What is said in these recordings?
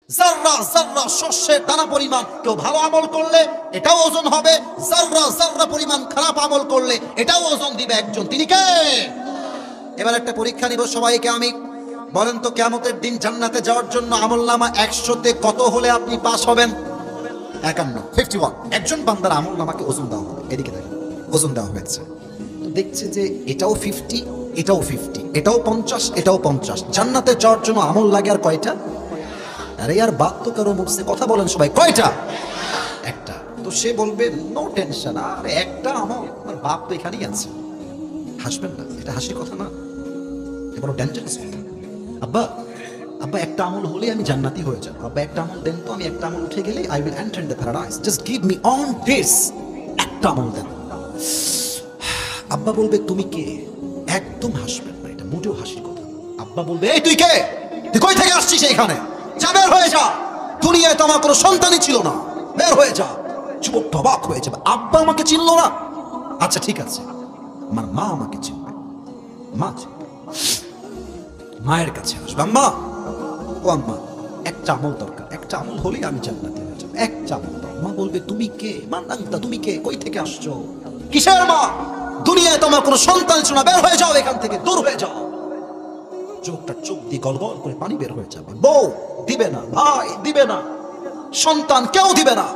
যাররা যাররা শস্যের দানা পরিমাণ কেউ ভালো আমল করলে এটাও ওজন হবে, যাররা যাররা পরিমাণ খারাপ আমল করলে এটাও ওজন দিবে একজন। তিনি কে? এবার একটা পরীক্ষা নিব সবাইকে আমি। বলেন তো কিয়ামতের দিন জান্নাতে যাওয়ার জন্য আমলনামা 100তে কত হলে আপনি পাস হবেন? 51 একজন বান্দার আমলনামাকে ওজন দেওয়া হবে। এদিকে দেখেন, ওজন দেওয়া হয়েছে, দেখছে যে এটাও 50, এটাও 50, এটাও 50, এটাও 50। জান্নাতে যাওয়ার জন্য আমল লাগে আর কয়টা? আরে यार बात तो करो मुझसे, কথা বলেন সবাই, কয়টা? একটা। তো সে বলবে নো টেনশন, আর একটা আমল, আমার বাপ তো এখানেই আছে। হাসবেন না, এটা হাসির কথা না, এটা বড় ডেঞ্জারাস কথা। আব্বা আব্বা একটা আমল হলে আমি জান্নাতি হয়ে যাব। আব্বা একটা আমল দেন তো, আমি একটা আমল উঠে গেলে I will enter in the paradise, just give me on this, একটা আমল দেন। আব্বা বলবে তুমি কে? একদম হাসবেন না, এটা মোটেও হাসির কথা না। আব্বা বলবে এই তুই কে? তুই কই থেকে আসছিস এইখানে? যা, বের হয়ে যা, দুনিয়ায় তো আমার কোনো সন্তানই ছিল না, বের হয়ে যা। যুবক অবাক হয়ে যাবে, আব্বা আমাকে চিনলো না? আচ্ছা ঠিক আছে, আমার মা আমাকে চিনবে। মা চিনবে, মায়ের কাছে আসবে। আম্মা, ও আম্মা, একটা আমল দরকার, একটা আমল হলেই আমি জান্নাতে হয়ে যাবো, একটা আমল দাও। মা বলবে তুমি কে? মা নাংতা, তুমি কে? কই থেকে আসছো? কিসের মা? দুনিয়ায় তোমার কোনো সন্তান ছিল না, বের হয়ে যাও এখান থেকে, দূর হয়ে যাও। চোখটা চোখ দিয়ে গলগল করে পানি বের হয়ে যাবে। বউ দিবে না, ভাই দিবে না, সন্তান কেউ দিবে না।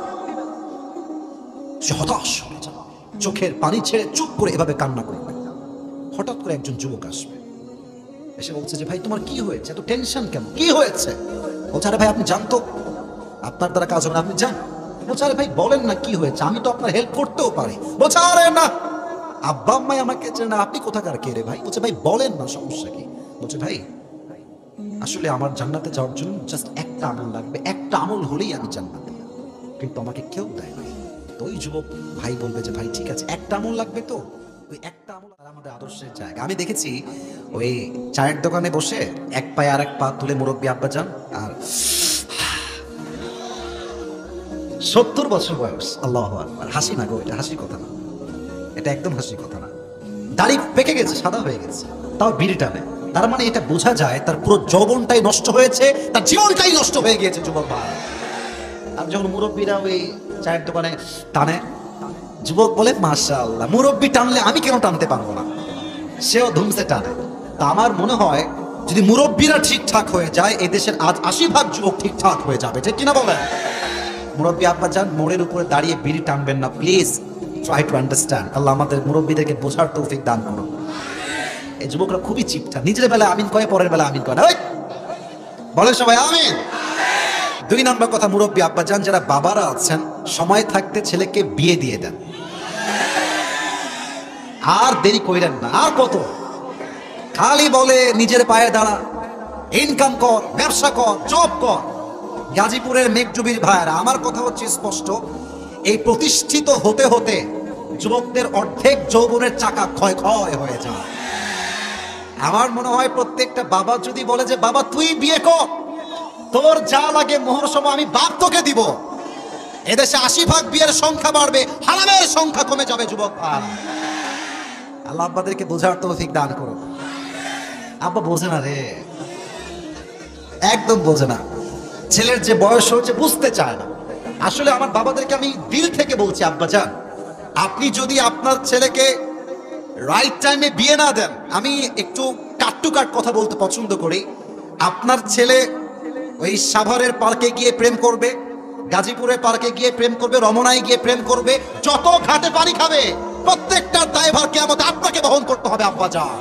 সে হতাশ হয়ে যাবে, চোখের পানি ছেড়ে চুপ করে এভাবে কান্না করবে। হঠাৎ করে একজন যুবক আসবে, এসে বলছে যে ভাই তোমার কি হয়েছে, এত টেনশন কেন, কি হয়েছে? বলছে আরে ভাই আপনি জানতো, আপনার দ্বারা কাজ হবে না, আপনি যান। বলছে আরে ভাই বলেন না কি হয়েছে, আমি তো আপনার হেল্প করতেও পারি। বলছে আরে না, আব্বা আম্মাই আমাকে চেনে না, আপনি কোথাকার কে রে ভাই? বলছে ভাই বলেন না, সমস্যা কি? বলছে ভাই আসলে আমার জান্নাতে যাওয়ার জন্য জাস্ট একটা আমল লাগবে, একটা আমল হলেই আমি জান্নাতে, কিন্তু আমাকে কেউ দেয় না। তো ওই যুবক ভাই বলবে যে ভাই ঠিক আছে, একটা আমল লাগবে, তো ওই একটা আমল। আর আমাদের আদর্শের জায়গা আমি দেখেছি, ওই চায়ের দোকানে বসে এক পায়ে আর এক পা তুলে মুরব্বী আব্বা যান, আর 70 বছর বয়স, আল্লাহু আকবার। হাসি না গো, এটা হাসির কথা না, এটা একদম হাসির কথা না। দাড়ি পেকে গেছে, সাদা হয়ে গেছে, তাও বিড়ি টানে। তার মানে এটা বোঝা যায় তার পুরো যৌবনটাই নষ্ট হয়েছে, তার জীবনটাই নষ্ট হয়ে গিয়েছে যুবক ভাই। আর যখন মুরব্বীরা ওই চায়ের দোকানে টানে, যুবক বলে মাশাআল্লাহ, মুরব্বী টানলে আমি কেন টানতে পারবো না? সেও ধুমসে টানে। তা আমার মনে হয় যদি মুরব্বীরা ঠিকঠাক হয়ে যায়, এই দেশের আজ 80% যুবক ঠিকঠাক হয়ে যাবে, ঠিক কিনা বলেন? মুরব্বী আব্বা যান, মোড়ের উপরে দাঁড়িয়ে বিড়ি টানবেন না প্লিজ, ট্রাই টু আন্ডারস্ট্যান্ড। আল্লাহ আমাদের মুরব্বীদেরকে বোঝার তৌফিক দান করুন। এই যুবকরা খুবই চিপটা, নিজের বেলা আমিন কয়, পরের বেলা আমিন কয় না। বলেন সবাই আমিন। 2 নম্বর কথা, মুরব্বী আব্বা যান যারা বাবারা আছেন, সময় থাকতে ছেলেকে বিয়ে দিয়ে দেন, আর দেরি কইরেন না। আর কত খালি বলে নিজের পায়ে দাঁড়া, ইনকাম কর, ব্যবসা কর, জব কর। গাজীপুরের মেঘজুবির ভাইরা, আমার কথা হচ্ছে স্পষ্ট, এই প্রতিষ্ঠিত হতে হতে যুবকদের অর্ধেক যৌবনের চাকা ক্ষয় ক্ষয় হয়ে যায়। আমার মনে হয় প্রত্যেকটা বাবা যদি বলে যে বাবা তুই বিয়ে কর, তোর যা লাগে মোহর সময় আমি বাপ তোকে দিব, এদেশে 80% বিয়ের সংখ্যা বাড়বে, হারামের সংখ্যা কমে যাবে। যুবক আল্লাহ আব্বাদেরকে বোঝার তৌফিক দান করো। আব্বা বোঝে না রে, একদম বোঝে না। ছেলের যে বয়স হয়েছে বুঝতে চায় না। আসলে আমার বাবাদেরকে আমি দিল থেকে বলছি, আব্বা যান আপনি যদি আপনার ছেলেকে রাইট টাইমে বিয়ে না দেন, আমি একটু কাট টু কাট কথা বলতে পছন্দ করি, আপনার ছেলে ওই সাভারের পার্কে গিয়ে প্রেম করবে, গাজীপুরের পার্কে গিয়ে প্রেম করবে, রমনায় গিয়ে প্রেম করবে, যত ঘাটে পানি খাবে প্রত্যেকটার দায়ভার কিয়ামতে আপনাকে বহন করতে হবে। আব্বা যান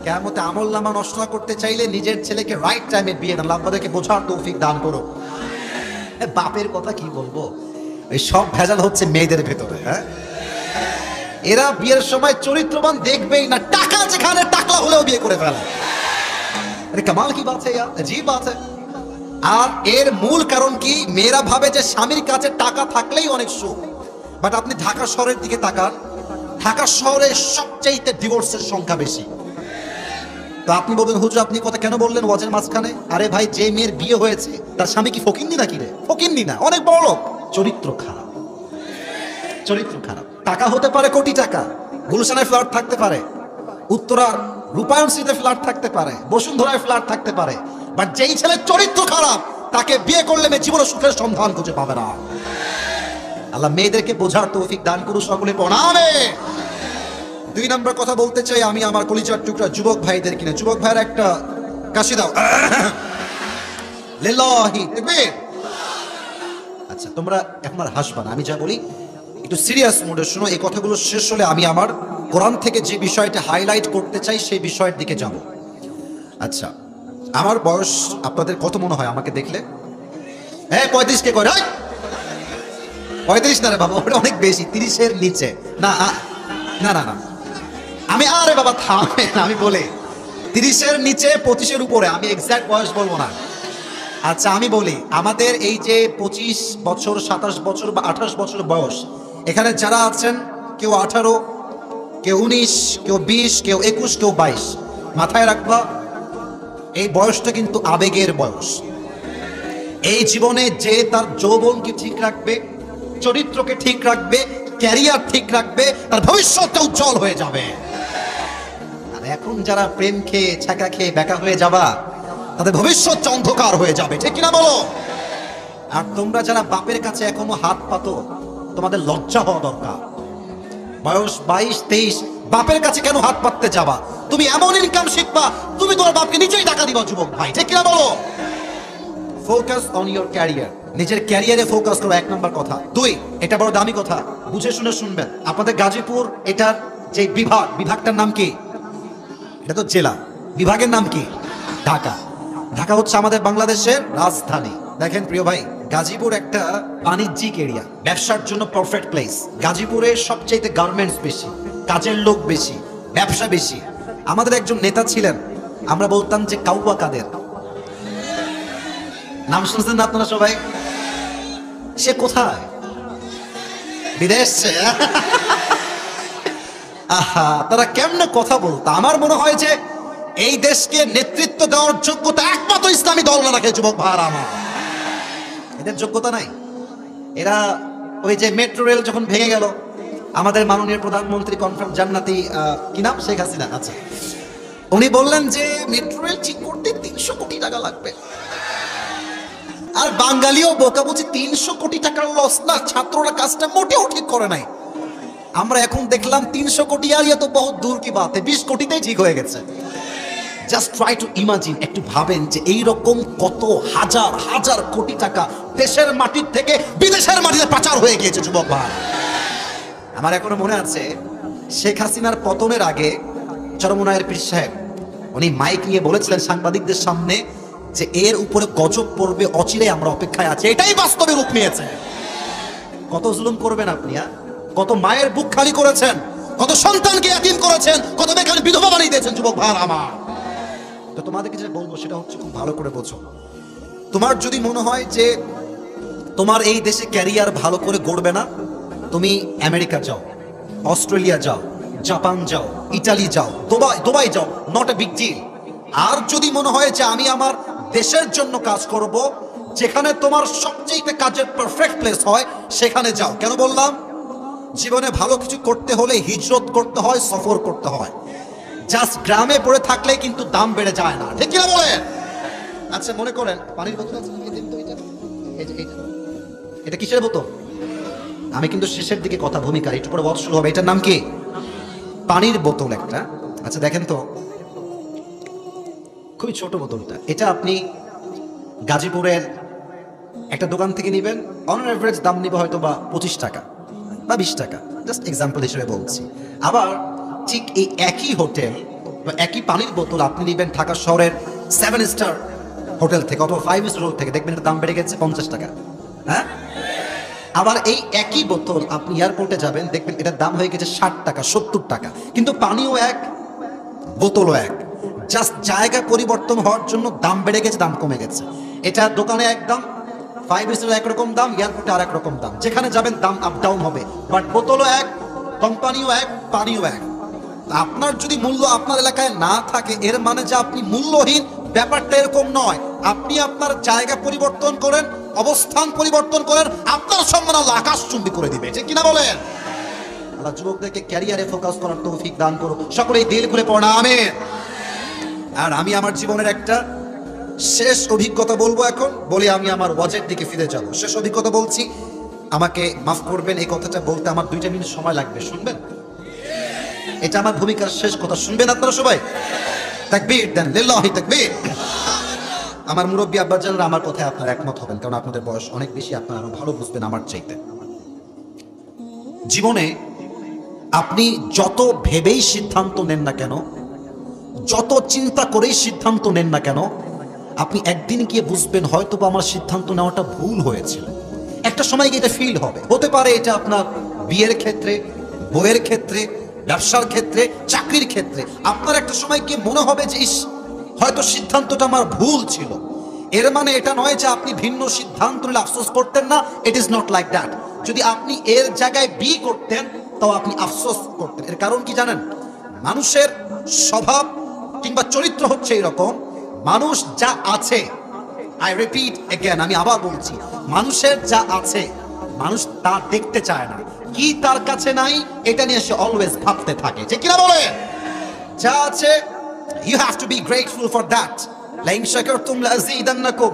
কিয়ামতে আমলনামা নষ্ট না করতে চাইলে নিজের ছেলেকে রাইট টাইমে বিয়ে দেন। আব্বাদেরকে বোঝার তৌফিক দান করো। বাপের কথা কি বলবো, এই সব ভেজাল হচ্ছে মেয়েদের ভেতরে। হ্যাঁ, এরা বিয়ের সময় চরিত্রবান দেখবেই না, টাকা যেখানে টাকলা হলেও বিয়ে করে ফেলে। আরে কামাল কি বাত হ্যায়, अजीब बात है। আর এর মূল কারণ কি, মেয়েরা ভাবে যে স্বামীর কাছে টাকা থাকলেই অনেক সুখ। বাট আপনি ঢাকা শহরের দিকে তাকান, ঢাকা শহরে সবচাইতে ডিভোর্সের সংখ্যা বেশি। তো আপনি বলবেন হুজুর আপনি কথা কেন বললেন ওয়াজের মাঝখানে? আরে ভাই, যে মেয়ের বিয়ে হয়েছে তার স্বামী কি ফকিন্নি নাকি রে? ফকিন্নি না, অনেক বড় লোক, চরিত্র খারাপ, চরিত্র খারাপ। টাকা হতে পারে কোটি টাকা, গুলশানে ফ্ল্যাট থাকতে পারে, উত্তরার রূপায়ণ সিটিতে ফ্ল্যাট থাকতে পারে, বসুন্ধরায় ফ্ল্যাট থাকতে পারে, বাট যেই ছেলের চরিত্র খারাপ তাকে বিয়ে করলে মেয়ে জীবনে সুখের সন্ধান খুঁজে পাবে না। আল্লাহ মেয়েদেরকে বোঝার তৌফিক দান করুন, সকলে প্রণামে। 2 নম্বর কথা বলতে চাই আমি আমার কলিজার টুকরা যুবক ভাইদের কিনে। যুবক ভাইয়ের একটা কাশি দাও। লিল্লাহি তাকবীর। আচ্ছা, তোমরা এখন আর হাসবা না, আমি যা বলি একটু সিরিয়াস মোডে শোনো। এই কথাগুলো শেষ হলে আমি আমার কোরআন থেকে যে বিষয়টা হাইলাইট করতে চাই সেই বিষয়ের দিকে যাব। আচ্ছা, আমার বয়স আপনাদের কত মনে হয় আমাকে দেখলে? হ্যাঁ, 35 কে করে? 35 না রে বাবা, ওটা অনেক বেশি, 30-এর নিচে। না না না না, আমি আরে বাবা থামে, আমি বলি 30-এর নিচে 25-এর উপরে, আমি এক্সাক্ট বয়স বলবো না। আচ্ছা, আমি বলি আমাদের এই যে 25 বছর, 27 বছর বা 28 বছর বয়স, এখানে যারা আছেন কেউ 18, কেউ 19, কেউ 20, কেউ 21, কেউ 22, মাথায় রাখবা এই বয়সটা কিন্তু আবেগের বয়স। এই জীবনে যে তার যৌবনকে ঠিক রাখবে, চরিত্রকে ঠিক রাখবে, ক্যারিয়ার ঠিক রাখবে, তার ভবিষ্যৎটা উজ্জ্বল হয়ে যাবে। আর এখন যারা প্রেম খেয়ে, ছাকা খেয়ে বেকা হয়ে যাবা, তাদের ভবিষ্যৎ অন্ধকার হয়ে যাবে, ঠিক কিনা বলো? আর তোমরা যারা বাপের কাছে এখনো হাত পাতো, তোমাদের লজ্জা হওয়া দরকার। বয়স 22-23, বাপের কাছে কেন হাত পাততে যাবা? তুমি এমন ইনকাম শিখবা, তুমি তোমার বাপকে নিজেই টাকা দিবা যুবক ভাই, ঠিক কিনা বলো? ফোকাস অন ইয়োর ক্যারিয়ার, নিজের ক্যারিয়ারে ফোকাস করো, 1 নম্বর কথা। 2, এটা বড় দামি কথা, বুঝে শুনে শুনবেন। আপনাদের গাজীপুর এটার যে বিভাগটার নাম কি? এটা তো জেলা, বিভাগের নাম কি? ঢাকা। ঢাকা হচ্ছে আমাদের বাংলাদেশের রাজধানী। দেখেন প্রিয় ভাই, গাজীপুর একটা বাণিজ্যিক এরিয়া, ব্যবসার জন্য পারফেক্ট প্লেস। গাজীপুরে সবচেয়ে গার্মেন্টস বেশি, কাজের লোক বেশি, ব্যবসা বেশি। আমাদের একজন নেতা ছিলেন, আমরা বলতাম যে কাউয়া কাদের। নাম শুনছেন না আপনারা সবাই? সে কোথায়? বিদেশে। আহা, তারা কেমনে কথা বলতো! আমার মনে হয় যে এই দেশকে নেতৃত্ব দেওয়ার যোগ্যতা একমাত্র ইসলামী দল না রাখে যুবক ভাইরা আমার। এদের যোগ্যতা নাই। এরা ওই যে মেট্রো রেল যখন ভেঙে গেল, আমাদের মাননীয় প্রধানমন্ত্রী কনফার্ম জান্নাতি, কি নাম, শেখ হাসিনা, আচ্ছা, উনি বললেন যে মেট্রো রেল ঠিক করতে 300 কোটি টাকা লাগবে। আর বাঙালিও বোকা, বুঝি 300 কোটি টাকার লস না, ছাত্ররা কাজটা মোটেও ঠিক করে নাই। আমরা এখন দেখলাম 300 কোটি আর ইয়ে তো বহুত দূর কি বাত, 20 কোটিতেই ঠিক হয়ে গেছে। জাস্ট ট্রাই টু ইমাজিন, একটু ভাবেন যে এইরকম কত হাজার হাজার কোটি টাকা দেশের মাটির থেকে বিদেশের মাটিতে পাচার হয়ে গিয়েছে যুবক ভাই। আমার এখনো মনে আছে শেখ হাসিনার পতনের আগে চরমোনায়ের পীর সাহেব উনি মাইক নিয়ে বলেছিলেন সাংবাদিকদের সামনে যে এর উপরে গজব পড়বে, অচিরে আমরা অপেক্ষায় আছি। এটাই বাস্তবে রূপ নিয়েছে। কত জুলুম করবেন আপনি? কত মায়ের বুক খালি করেছেন, কত সন্তানকে এতিম করেছেন, কত বেকার বিধবা বানিয়ে দিয়েছেন যুবক ভাই আমার। তো তোমাদেরকে যেটা বলবো সেটা হচ্ছে খুব ভালো করে বোঝো। তোমার যদি মনে হয় যে তোমার এই দেশে ক্যারিয়ার ভালো করে গড়বে না, তুমি আমেরিকা যাও, অস্ট্রেলিয়া যাও, জাপান যাও, ইটালি যাও, দুবাই যাও, নট এ বিগ ডিল। আর যদি মনে হয় যে আমি আমার দেশের জন্য কাজ করব, যেখানে তোমার সবচেয়ে কাজের পারফেক্ট প্লেস হয় সেখানে যাও। কেন বললাম? জীবনে ভালো কিছু করতে হলে হিজরত করতে হয়, সফর করতে হয়। জাস্ট গ্রামে পড়ে থাকলে কিন্তু দাম বেড়ে যায় না, ঠিক কিনা বলেন? আচ্ছা, মনে করেন পানির বোতল আছে, এটা কিসের বোতল? আমি কিন্তু শেষের দিকে কথা, ভূমিকা একটু পরে বল শুরু হবে। এটার নাম কি? পানির বোতল একটা। আচ্ছা দেখেন তো, খুবই ছোট বোতলটা। এটা আপনি গাজীপুরের একটা দোকান থেকে নেবেন, অন এভারেজ দাম নিবে হয়তো বা 25 টাকা বা 20 টাকা, জাস্ট এক্সাম্পল হিসেবে বলছি। আবার ঠিক এই একই হোটেল বা একই পানির বোতল আপনি নেবেন ঢাকা শহরের 7 স্টার হোটেল থেকে অথবা 5 স্টার হোটেল থেকে, দেখবেন এটার দাম বেড়ে গেছে 50 টাকা। হ্যাঁ, আবার এই একই বোতল আপনি এয়ারপোর্টে যাবেন, দেখবেন এটার দাম হয়ে গেছে 60 টাকা, 70 টাকা। কিন্তু পানিও এক, বোতলও এক, জাস্ট জায়গা পরিবর্তন হওয়ার জন্য দাম বেড়ে গেছে, দাম কমে গেছে। এটা দোকানে একদম, 5 স্টার একরকম দাম, এয়ারপোর্টে আর এক রকম দাম। যেখানে যাবেন দাম আপ ডাউন হবে, বাট বোতলও এক, কোম্পানিও এক, পানিও এক। আপনার যদি মূল্য আপনার এলাকায় না থাকে এর মানে যে আপনি মূল্যহীন, ব্যাপারটা এরকম নয়। আপনি আপনার জায়গা পরিবর্তন করেন, অবস্থান পরিবর্তন করেন, আপনার সম্মান আল্লাহ আকাশচুম্বী করে দিবে, ঠিক কিনা বলেন? আল্লাহ যুবকদেরকে ক্যারিয়ারে ফোকাস করার তৌফিক দান করুন, সকলেই দিল খুলে পড়া আমিন। আর আমি আমার জীবনের একটা শেষ অভিজ্ঞতা বলবো এখন, বলে আমি আমার ওয়াজের দিকে ফিরে যাব। শেষ অভিজ্ঞতা বলছি, আমাকে মাফ করবেন, এই কথাটা বলতে আমার 2 মিনিট সময় লাগবে, শুনবেন? এটা আমার ভূমিকার শেষ কথা, শুনবেন আপনারা সবাই? তাকবীর দেন, লিল্লাহি তাকবীর। আমার মুরব্বী আব্বাজানরা আমার কথায় আপনারা একমত হবেন, কারণ আপনাদের বয়স অনেক বেশি, আপনারা আরো ভালো বুঝবেন আমার চাইতে। জীবনে আপনি যত ভেবেই সিদ্ধান্ত নেন না কেন, যত চিন্তা করেই সিদ্ধান্ত নেন না কেন, আপনি একদিন গিয়ে বুঝবেন হয়তো বা আমার সিদ্ধান্ত নেওয়াটা ভুল হয়েছিল। একটা সময় গিয়ে এটা ফিল হবে। হতে পারে এটা আপনার বিয়ের ক্ষেত্রে, বইয়ের ক্ষেত্রে, ব্যবসার ক্ষেত্রে, চাকরির ক্ষেত্রে। আপনার একটা সময় গিয়ে মনে হবে যে ইস, হয়তো সিদ্ধান্তটা আমার ভুল ছিল। এর মানে এটা নয় যে আপনি ভিন্ন সিদ্ধান্ত নিলে আফসোস করতেন না। It is not like that. যদি আপনি এর জায়গায় বি করতেন তাও আপনি আফসোস করতেন। এর কারণ কি জানেন? মানুষের স্বভাব কিংবা চরিত্র হচ্ছে এরকম, মানুষ যা আছে, আই রিপিট এগেন, আমি আবার বলছি, মানুষের যা আছে মানুষ তা দেখতে চায় না। কি তার কাছে নাই এটা নিয়ে সে অলওয়েজ ভাবতে থাকে, ঠিক কিনা বলে? যা আছে, you have to be grateful for that. لئن شكرتم لأزيدنكم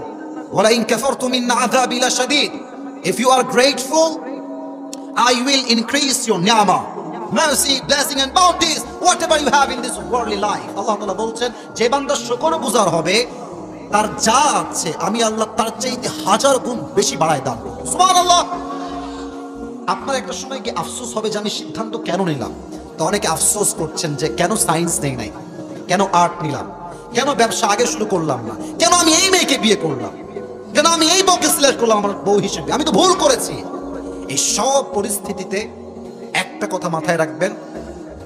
ولئن كفرتم إن عذابي لشديد. If you are grateful, I will increase your ni'mah, mercy, blessing and bounties, whatever you have in this worldly life. Allah Ta'ala বলছেন, যে বান্দা শুকরগুজার হবে তার যা আছে আমি আল্লাহ তার চাইতে 1000 গুণ বেশি বাড়ায় দান করব। সুবহানাল্লাহ। আপনার একটা সময় কি আফসোস হবে যে আমি সিদ্ধান্ত কেন নিলাম? তো অনেকে আফসোস করছেন যে কেন সায়েন্স নেই নাই, কেন আর্ট নিলাম, কেন ব্যবসা আগে শুরু করলাম না, কেন আমি এই মেয়েকে বিয়ে করলাম, কেন আমি এই বউকে সিলেক্ট করলাম আমার বউ হিসেবে, আমি তো ভুল করেছি। এই সব পরিস্থিতিতে একটা কথা মাথায় রাখবেন,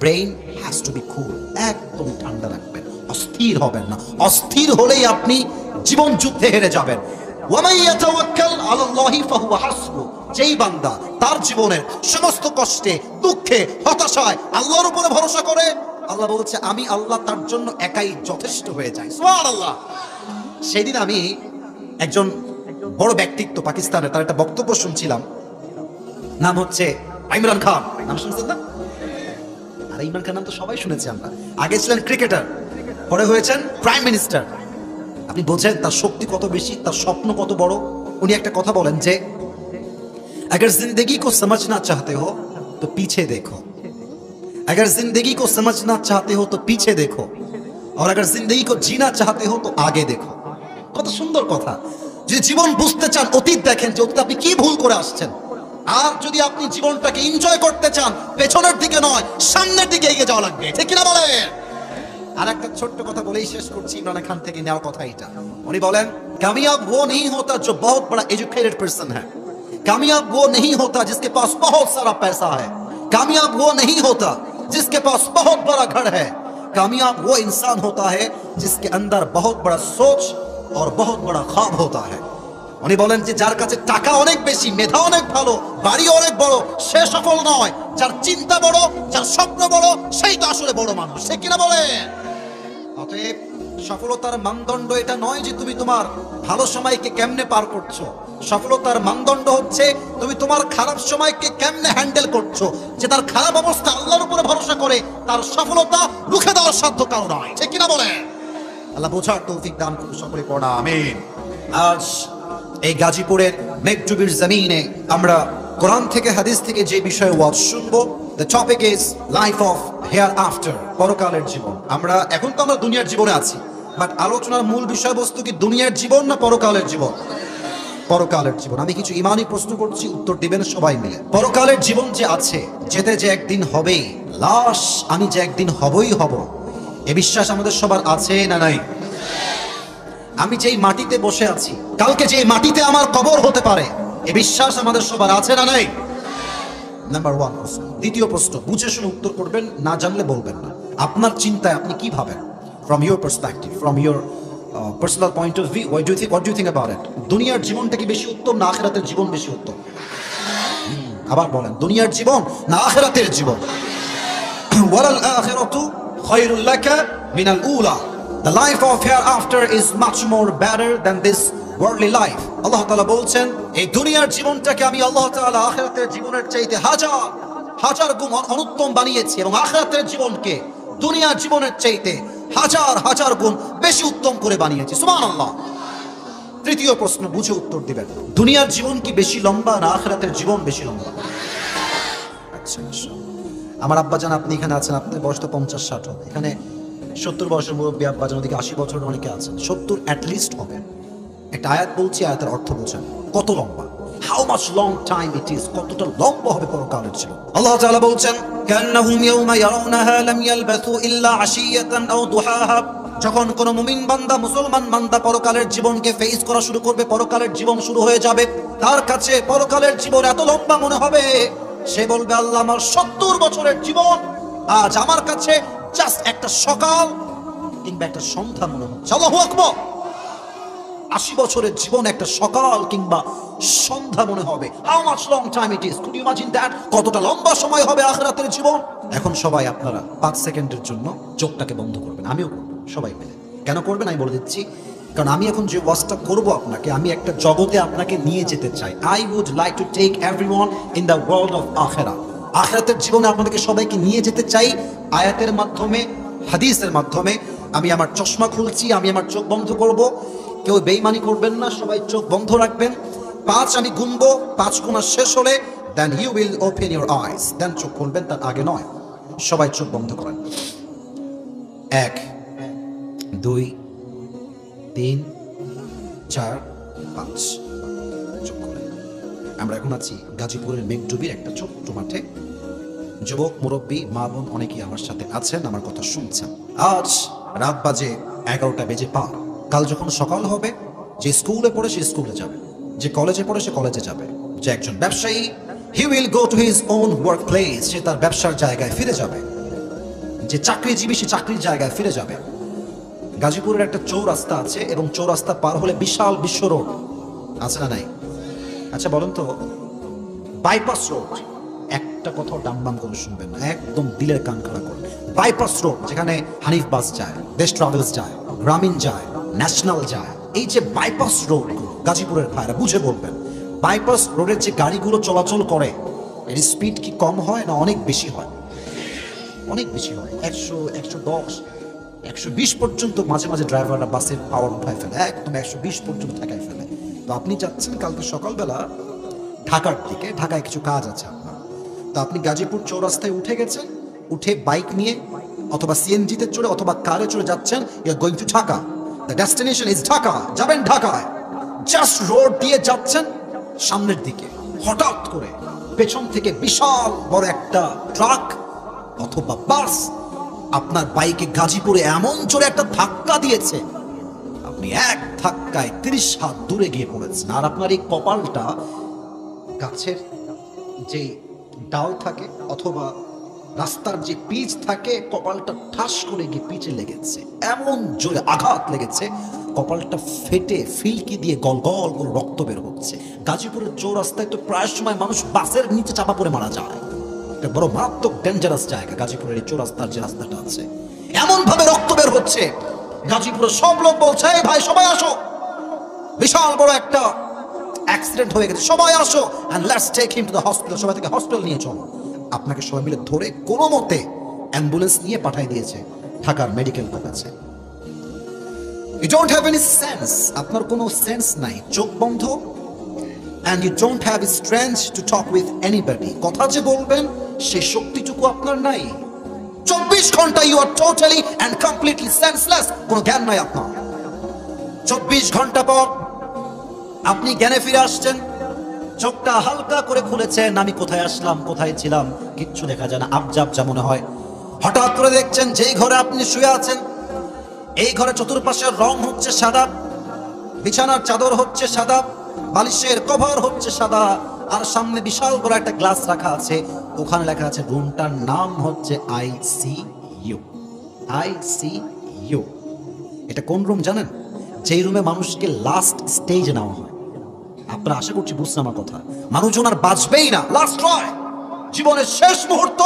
ব্রেইন হ্যাজ টু বি কুল। একদম ঠান্ডা রাখবেন, অস্থির হবেন না। অস্থির হলেই আপনি জীবন যুদ্ধে হেরে যাবেন। ওয়ামান ইয়াতাওয়াক্কাল আলাল্লাহি ফাহুয়া হাসবুহ। যেই বান্দা তার জীবনের সমস্ত কষ্টে, দুঃখে, হতাশায় আল্লাহর উপরে ভরসা করে, আল্লাহ বলছে আমি আল্লাহ তার জন্য একাই যথেষ্ট হয়ে যাই। সুবহানাল্লাহ। সেদিন আমি একজন বড় ব্যক্তিত্ব পাকিস্তানের, তার একটা বক্তব্য শুনছিলাম, নাম হচ্ছে ইমরান খান। নাম শুনছেন না? আর ইমরান খান নাম তো সবাই শুনেছি আমরা। আগে ছিলেন ক্রিকেটার, পরে হয়েছেন প্রাইম মিনিস্টার। আপনি বোঝেন তার শক্তি কত বেশি, তার স্বপ্ন কত বড়। উনি একটা কথা বলেন যে अगर जिंदगी को समझना चाहते हो तो पीछे देखो, अगर जिंदगी को समझना चाहते हो तो पीछे देखो, और अगर जिंदगी को जीना चाहते हो तो आगे देखो। কত সুন্দর কথা। যদি জীবন বুঝতে চান অতীত দেখেন যে অতীত আপনি কি ভুল করে আসছেন, আর যদি আপনি জীবনটাকে এনজয় করতে চান পেছনের দিকে নয় সামনের দিকে এগিয়ে যাওয়া লাগবে, ঠিক কিনা বলে? আর একটা ছোট্ট কথা বলেই শেষ করছি, ইমরান খান থেকে নেওয়ার কথা এটা। উনি বলেন कामयाब वो नहीं होता जो बहुत बड़ा एजुकेटेड पर्सन है, कामयाब वो नहीं होता जिसके पास बहुत सारा पैसा है, कामयाब वो नहीं होता जिसके पास बहुत बड़ा घर है, कामयाब वो इंसान होता है जिसके अंदर बहुत बड़ा सोच और बहुत बड़ा ख्वाब होता है। উনি বলেন যে যার কাছে টাকা অনেক বেশি, মেধা অনেক ভালো, বাড়ি অনেক বড়, সে সফল নয়। যার চিন্তা বড়, যার স্বপ্ন বড়, সেই তো আসলে বড় মানুষ, সে কিনা বলে? অতএব সফলতার মানদণ্ড এটা নয় যে তুমি তোমার ভালো সময়কে কেমনে পার করছো। সফলতার মানদণ্ড হচ্ছে তুমি তোমার খারাপ সময়কে কেমনে হ্যান্ডেল করছো। যে তার খারাপ অবস্থা আল্লাহর উপরে ভরসা করে, তার সফলতা রুখে দেওয়ার সাধ্য কারো নয়, ঠিক কিনা বলে? আল্লাহ বোঝার তৌফিক দান করুন, সকলে পড়া আমিন। আজ এই গাজীপুরের মেঘডুবির জমিনে আমরা কোরআন থেকে হাদিস থেকে যে বিষয়ে ওয়াজ শুনবো, the topic is life of hereafter, পরকালের জীবন। আমরা এখন তো আমরা দুনিয়ার জীবনে আছি, বাট আলোচনার মূল বিষয়বস্তু কি দুনিয়ার জীবন না পরকালের জীবন? পরকালের জীবন। আমি কিছু ইমানি প্রশ্ন করছি, উত্তর দিবেন সবাই মিলে। পরকালের জীবন যে আছে, যেতে যে একদিন হবেই, লাশ আমি যে একদিন হবই হব, এ বিশ্বাস আমাদের সবার আছে না নাই? আমি যেই মাটিতে বসে আছি, কালকে যে মাটিতে আমার কবর হতে পারে, এ বিশ্বাস আমাদের সবার আছে না নাই? নাম্বার 1 প্রশ্ন। দ্বিতীয় প্রশ্ন, বুঝে শুনে উত্তর করবেন, না জানলে বলবেন না। আপনার চিন্তায় আপনি কি ভাবেন? From your perspective, from your personal point of view, what do you think about it? দুনিয়ার জীবনটা কি বেশি উত্তম না আখিরাতের জীবন বেশি উত্তম? আবার বলেন, দুনিয়ার জীবন না আখিরাতের জীবন? ওয়ালাল আখিরাতু খায়রুল লাকা মিনাল উলা। The life of hereafter is much more better than this worldly life. আল্লাহ তাআলা বলছেন এই দুনিয়ার জীবনটাকে আমি আল্লাহ তাআলা আখিরাতের জীবনের চাইতে হাজার গুণ অনুত্তম বানিয়েছি, এবং আখিরাতের জীবনকে দুনিয়ার জীবনের চাইতে হাজার হাজার গুণ বেশি উত্তম করে বানিয়েছি। সুবহানাল্লাহ। তৃতীয় প্রশ্ন বুঝে উত্তর দিবেন, দুনিয়ার জীবন কি বেশি লম্বা না আখিরাতের জীবন বেশি লম্বা? আচ্ছা, আমার আব্বাজান, আপনি এখানে আছেন, আপনার বয়স তো 50-60 হবে। এখানে 70 বয়সের মুরব্বী আব্বাজান, ওদিকে 80 বছরের অনেকে আছেন। 70 অ্যাটলিস্ট হবে। একটা আয়াত বলছি, আয়াতের অর্থ বোঝেন কত লম্বা। How much long time it is, কতটা লম্বা হবে পরকালের জীবন। আল্লাহ তাআলা বলছেন, কান্নাহুম ইয়াওমা ইয়ারাউনাহা লাম ইয়ালবাসু ইল্লা আশিয়াতান আও দুহাহা। যখন কোন মুমিন বান্দা, মুসলমান বান্দা পরকালের জীবনকে ফেস করা শুরু করবে, পরকালের জীবন শুরু হয়ে যাবে, তার কাছে পরকালের জীবন এত লম্বা মনে হবে, সে বলবে, আল্লাহ, আমার 70 বছরের জীবন আজ আমার কাছে জাস্ট একটা সকাল কিংবা একটা সন্ধ্যা মনে হচ্ছে। আল্লাহু আকবার। 80 বছরের জীবন একটা সকাল কিংবা সন্ধ্যা মনে হবে। How much long time it is, could you imagine that? কতটা লম্বা সময় হবে আখিরাতের জীবন। এখন সবাই আপনারা 5 সেকেন্ডের জন্য চোখটাকে বন্ধ করবেন, আমিও করব, সবাই মিলে। কেন করবেন আমি বলে দিচ্ছি, কারণ আমি এখন যে ওয়াজটা করব আপনাকে, আমি একটা জগতে আপনাকে নিয়ে যেতে চাই। I would like to take everyone in the world of আখিরা। আখিরাতের জীবনে আপনাদেরকে সবাইকে নিয়ে যেতে চাই আয়াতের মাধ্যমে, হাদিসের মাধ্যমে। আমি আমার চশমা খুলছি, আমি আমার চোখ বন্ধ করব, কেউ বেঈমানি করবেন না, সবাই চোখ বন্ধ রাখবেন। 5 আমি গুনবো, 5 গোনা শেষ হলে then you will open your eyes, then চোখ খুলবেন, তার আগে নয়। সবাই চোখ বন্ধ করেন। 1 2 3 4 5 চোখ খুলেন। আমরা এখন আছি গাজীপুরের মেঘডুবির একটা ছোট্ট মাঠে। যুবক, মুরব্বী, মা বোন অনেকেই আমার সাথে আছেন, আমার কথা শুনছেন। আজ রাত বাজে 11টা বেজে পার। কাল যখন সকাল হবে, যে স্কুলে পড়ে সে স্কুলে যাবে, যে কলেজে পড়ে সে কলেজে যাবে, যে একজন ব্যবসায়ী, he will go to his own workplace, সে তার ব্যবসার জায়গায় ফিরে যাবে। যে চাকরিজীবী, সে চাকরির জায়গায় ফিরে যাবে। গাজীপুরের একটা চৌরাস্তা আছে, এবং চৌরাস্তা পার হলে বিশাল বিশ্ব রোড আছে না নাই? আচ্ছা বলেন তো, বাইপাস রোড, একটা কথা ডামবাম করে শুনবেন না, একদম দিলের কান খাড়া করবেন। বাইপাস রোড, যেখানে হানিফ বাস যায়, দেশ ট্রাভেলস যায়, গ্রামীণ যায়, ন্যাশনাল যায়, এই যে বাইপাস রোড, গাজীপুরের ভাইরা বুঝে বলবেন, বাইপাস রোডের যে গাড়িগুলো চলাচল করে, এর স্পিড কি কম হয় না অনেক বেশি হয়? অনেক বেশি হয়। 100, 110, 120 পর্যন্ত মাঝে মাঝে ড্রাইভাররা বাসের পাওয়ার উঠায় ফেলে, একদম 120 পর্যন্ত ঠেকায় ফেলে। তো আপনি যাচ্ছেন কালকে সকালবেলা ঢাকার দিকে, ঢাকায় কিছু কাজ আছে আপনার, তো আপনি গাজীপুর চৌরাস্তায় উঠে গেছেন, উঠে বাইক নিয়ে অথবা সিএনজিতে চড়ে অথবা কারে চড়ে যাচ্ছেন, you are going to Dhaka, the destination is Dhaka, যাবেন ঢাকায়। জাস্ট রোড দিয়ে যাচ্ছেন সামনের দিকে, হঠাৎ করে পেছন থেকে বিশাল বড় একটা ট্রাক অথবা বাস আপনার বাইকে গাজীপুরে এমন জোরে একটা ধাক্কা দিয়েছে, আপনি এক ধাক্কায় 30 হাত দূরে গিয়ে পড়েছেন। আর আপনার এই কপালটা গাছের যে ডাল থাকে অথবা রাস্তার যে পিচ থাকে, কপালটা ঠাস করে গিয়ে পিচে লেগেছে, এমন জোরে আঘাত লেগেছে, কপালটা ফেটে ফিলকি দিয়ে গল গল করে রক্ত বের হচ্ছে। গাজীপুরের চৌরাস্তায় তো প্রায় সময় মানুষ বাসের নিচে চাপা পড়ে মারা যায়। একটা বড় মারাত্মক ডেঞ্জারাস জায়গা গাজীপুরের এই চৌরাস্তার যে রাস্তাটা আছে, এমন ভাবে রক্ত বের হচ্ছে, গাজীপুরের সব লোক বলছে, এই ভাই সবাই আসো, বিশাল বড় একটা অ্যাক্সিডেন্ট হয়ে গেছে, সবাই আসো, and let's take him to the hospital, সবাই থেকে হসপিটাল নিয়ে চলো। আপনাকে সবাই মিলে ধরে কোনো মতে অ্যাম্বুলেন্স নিয়ে পাঠিয়ে দিয়েছে ঢাকার মেডিকেল কলেজে। You don't have any sense, আপনার কোনো সেন্স নাই, চোখ বন্ধ, and you don't have strength to talk with anybody, কথা যে বলবেন সেই শক্তিটুকু আপনার নাই। 24 ঘন্টা you are totally and completely senseless, কোনো জ্ঞান নাই আপনার। 24 ঘন্টা পর আপনি জ্ঞানে ফিরে আসছেন, চোখটা হালকা করে খুলেছেন, আমি কোথায় আসলাম, কোথায় ছিলাম, কিচ্ছু দেখা যায় না, আবজা আবজা মনে হয়। হঠাৎ করে দেখছেন যেই ঘরে আপনি শুয়ে আছেন, এই ঘরে চতুর্পাশের রং হচ্ছে সাদা, বিছানার চাদর হচ্ছে সাদা, বালিশের কভার হচ্ছে সাদা, আর সামনে বিশাল বড় একটা গ্লাস রাখা আছে, ওখানে লেখা আছে রুমটার নাম হচ্ছে আইসিইউ। আইসিইউ এটা কোন রুম জানেন? যেই রুমে মানুষকে লাস্ট স্টেজে নেওয়া হয়। আপনারা আশা করছি বুঝছেন আমার কথা। মানুষজন আর বাঁচবেই না, লাস্ট ট্রাই, জীবনের শেষ মুহূর্ত,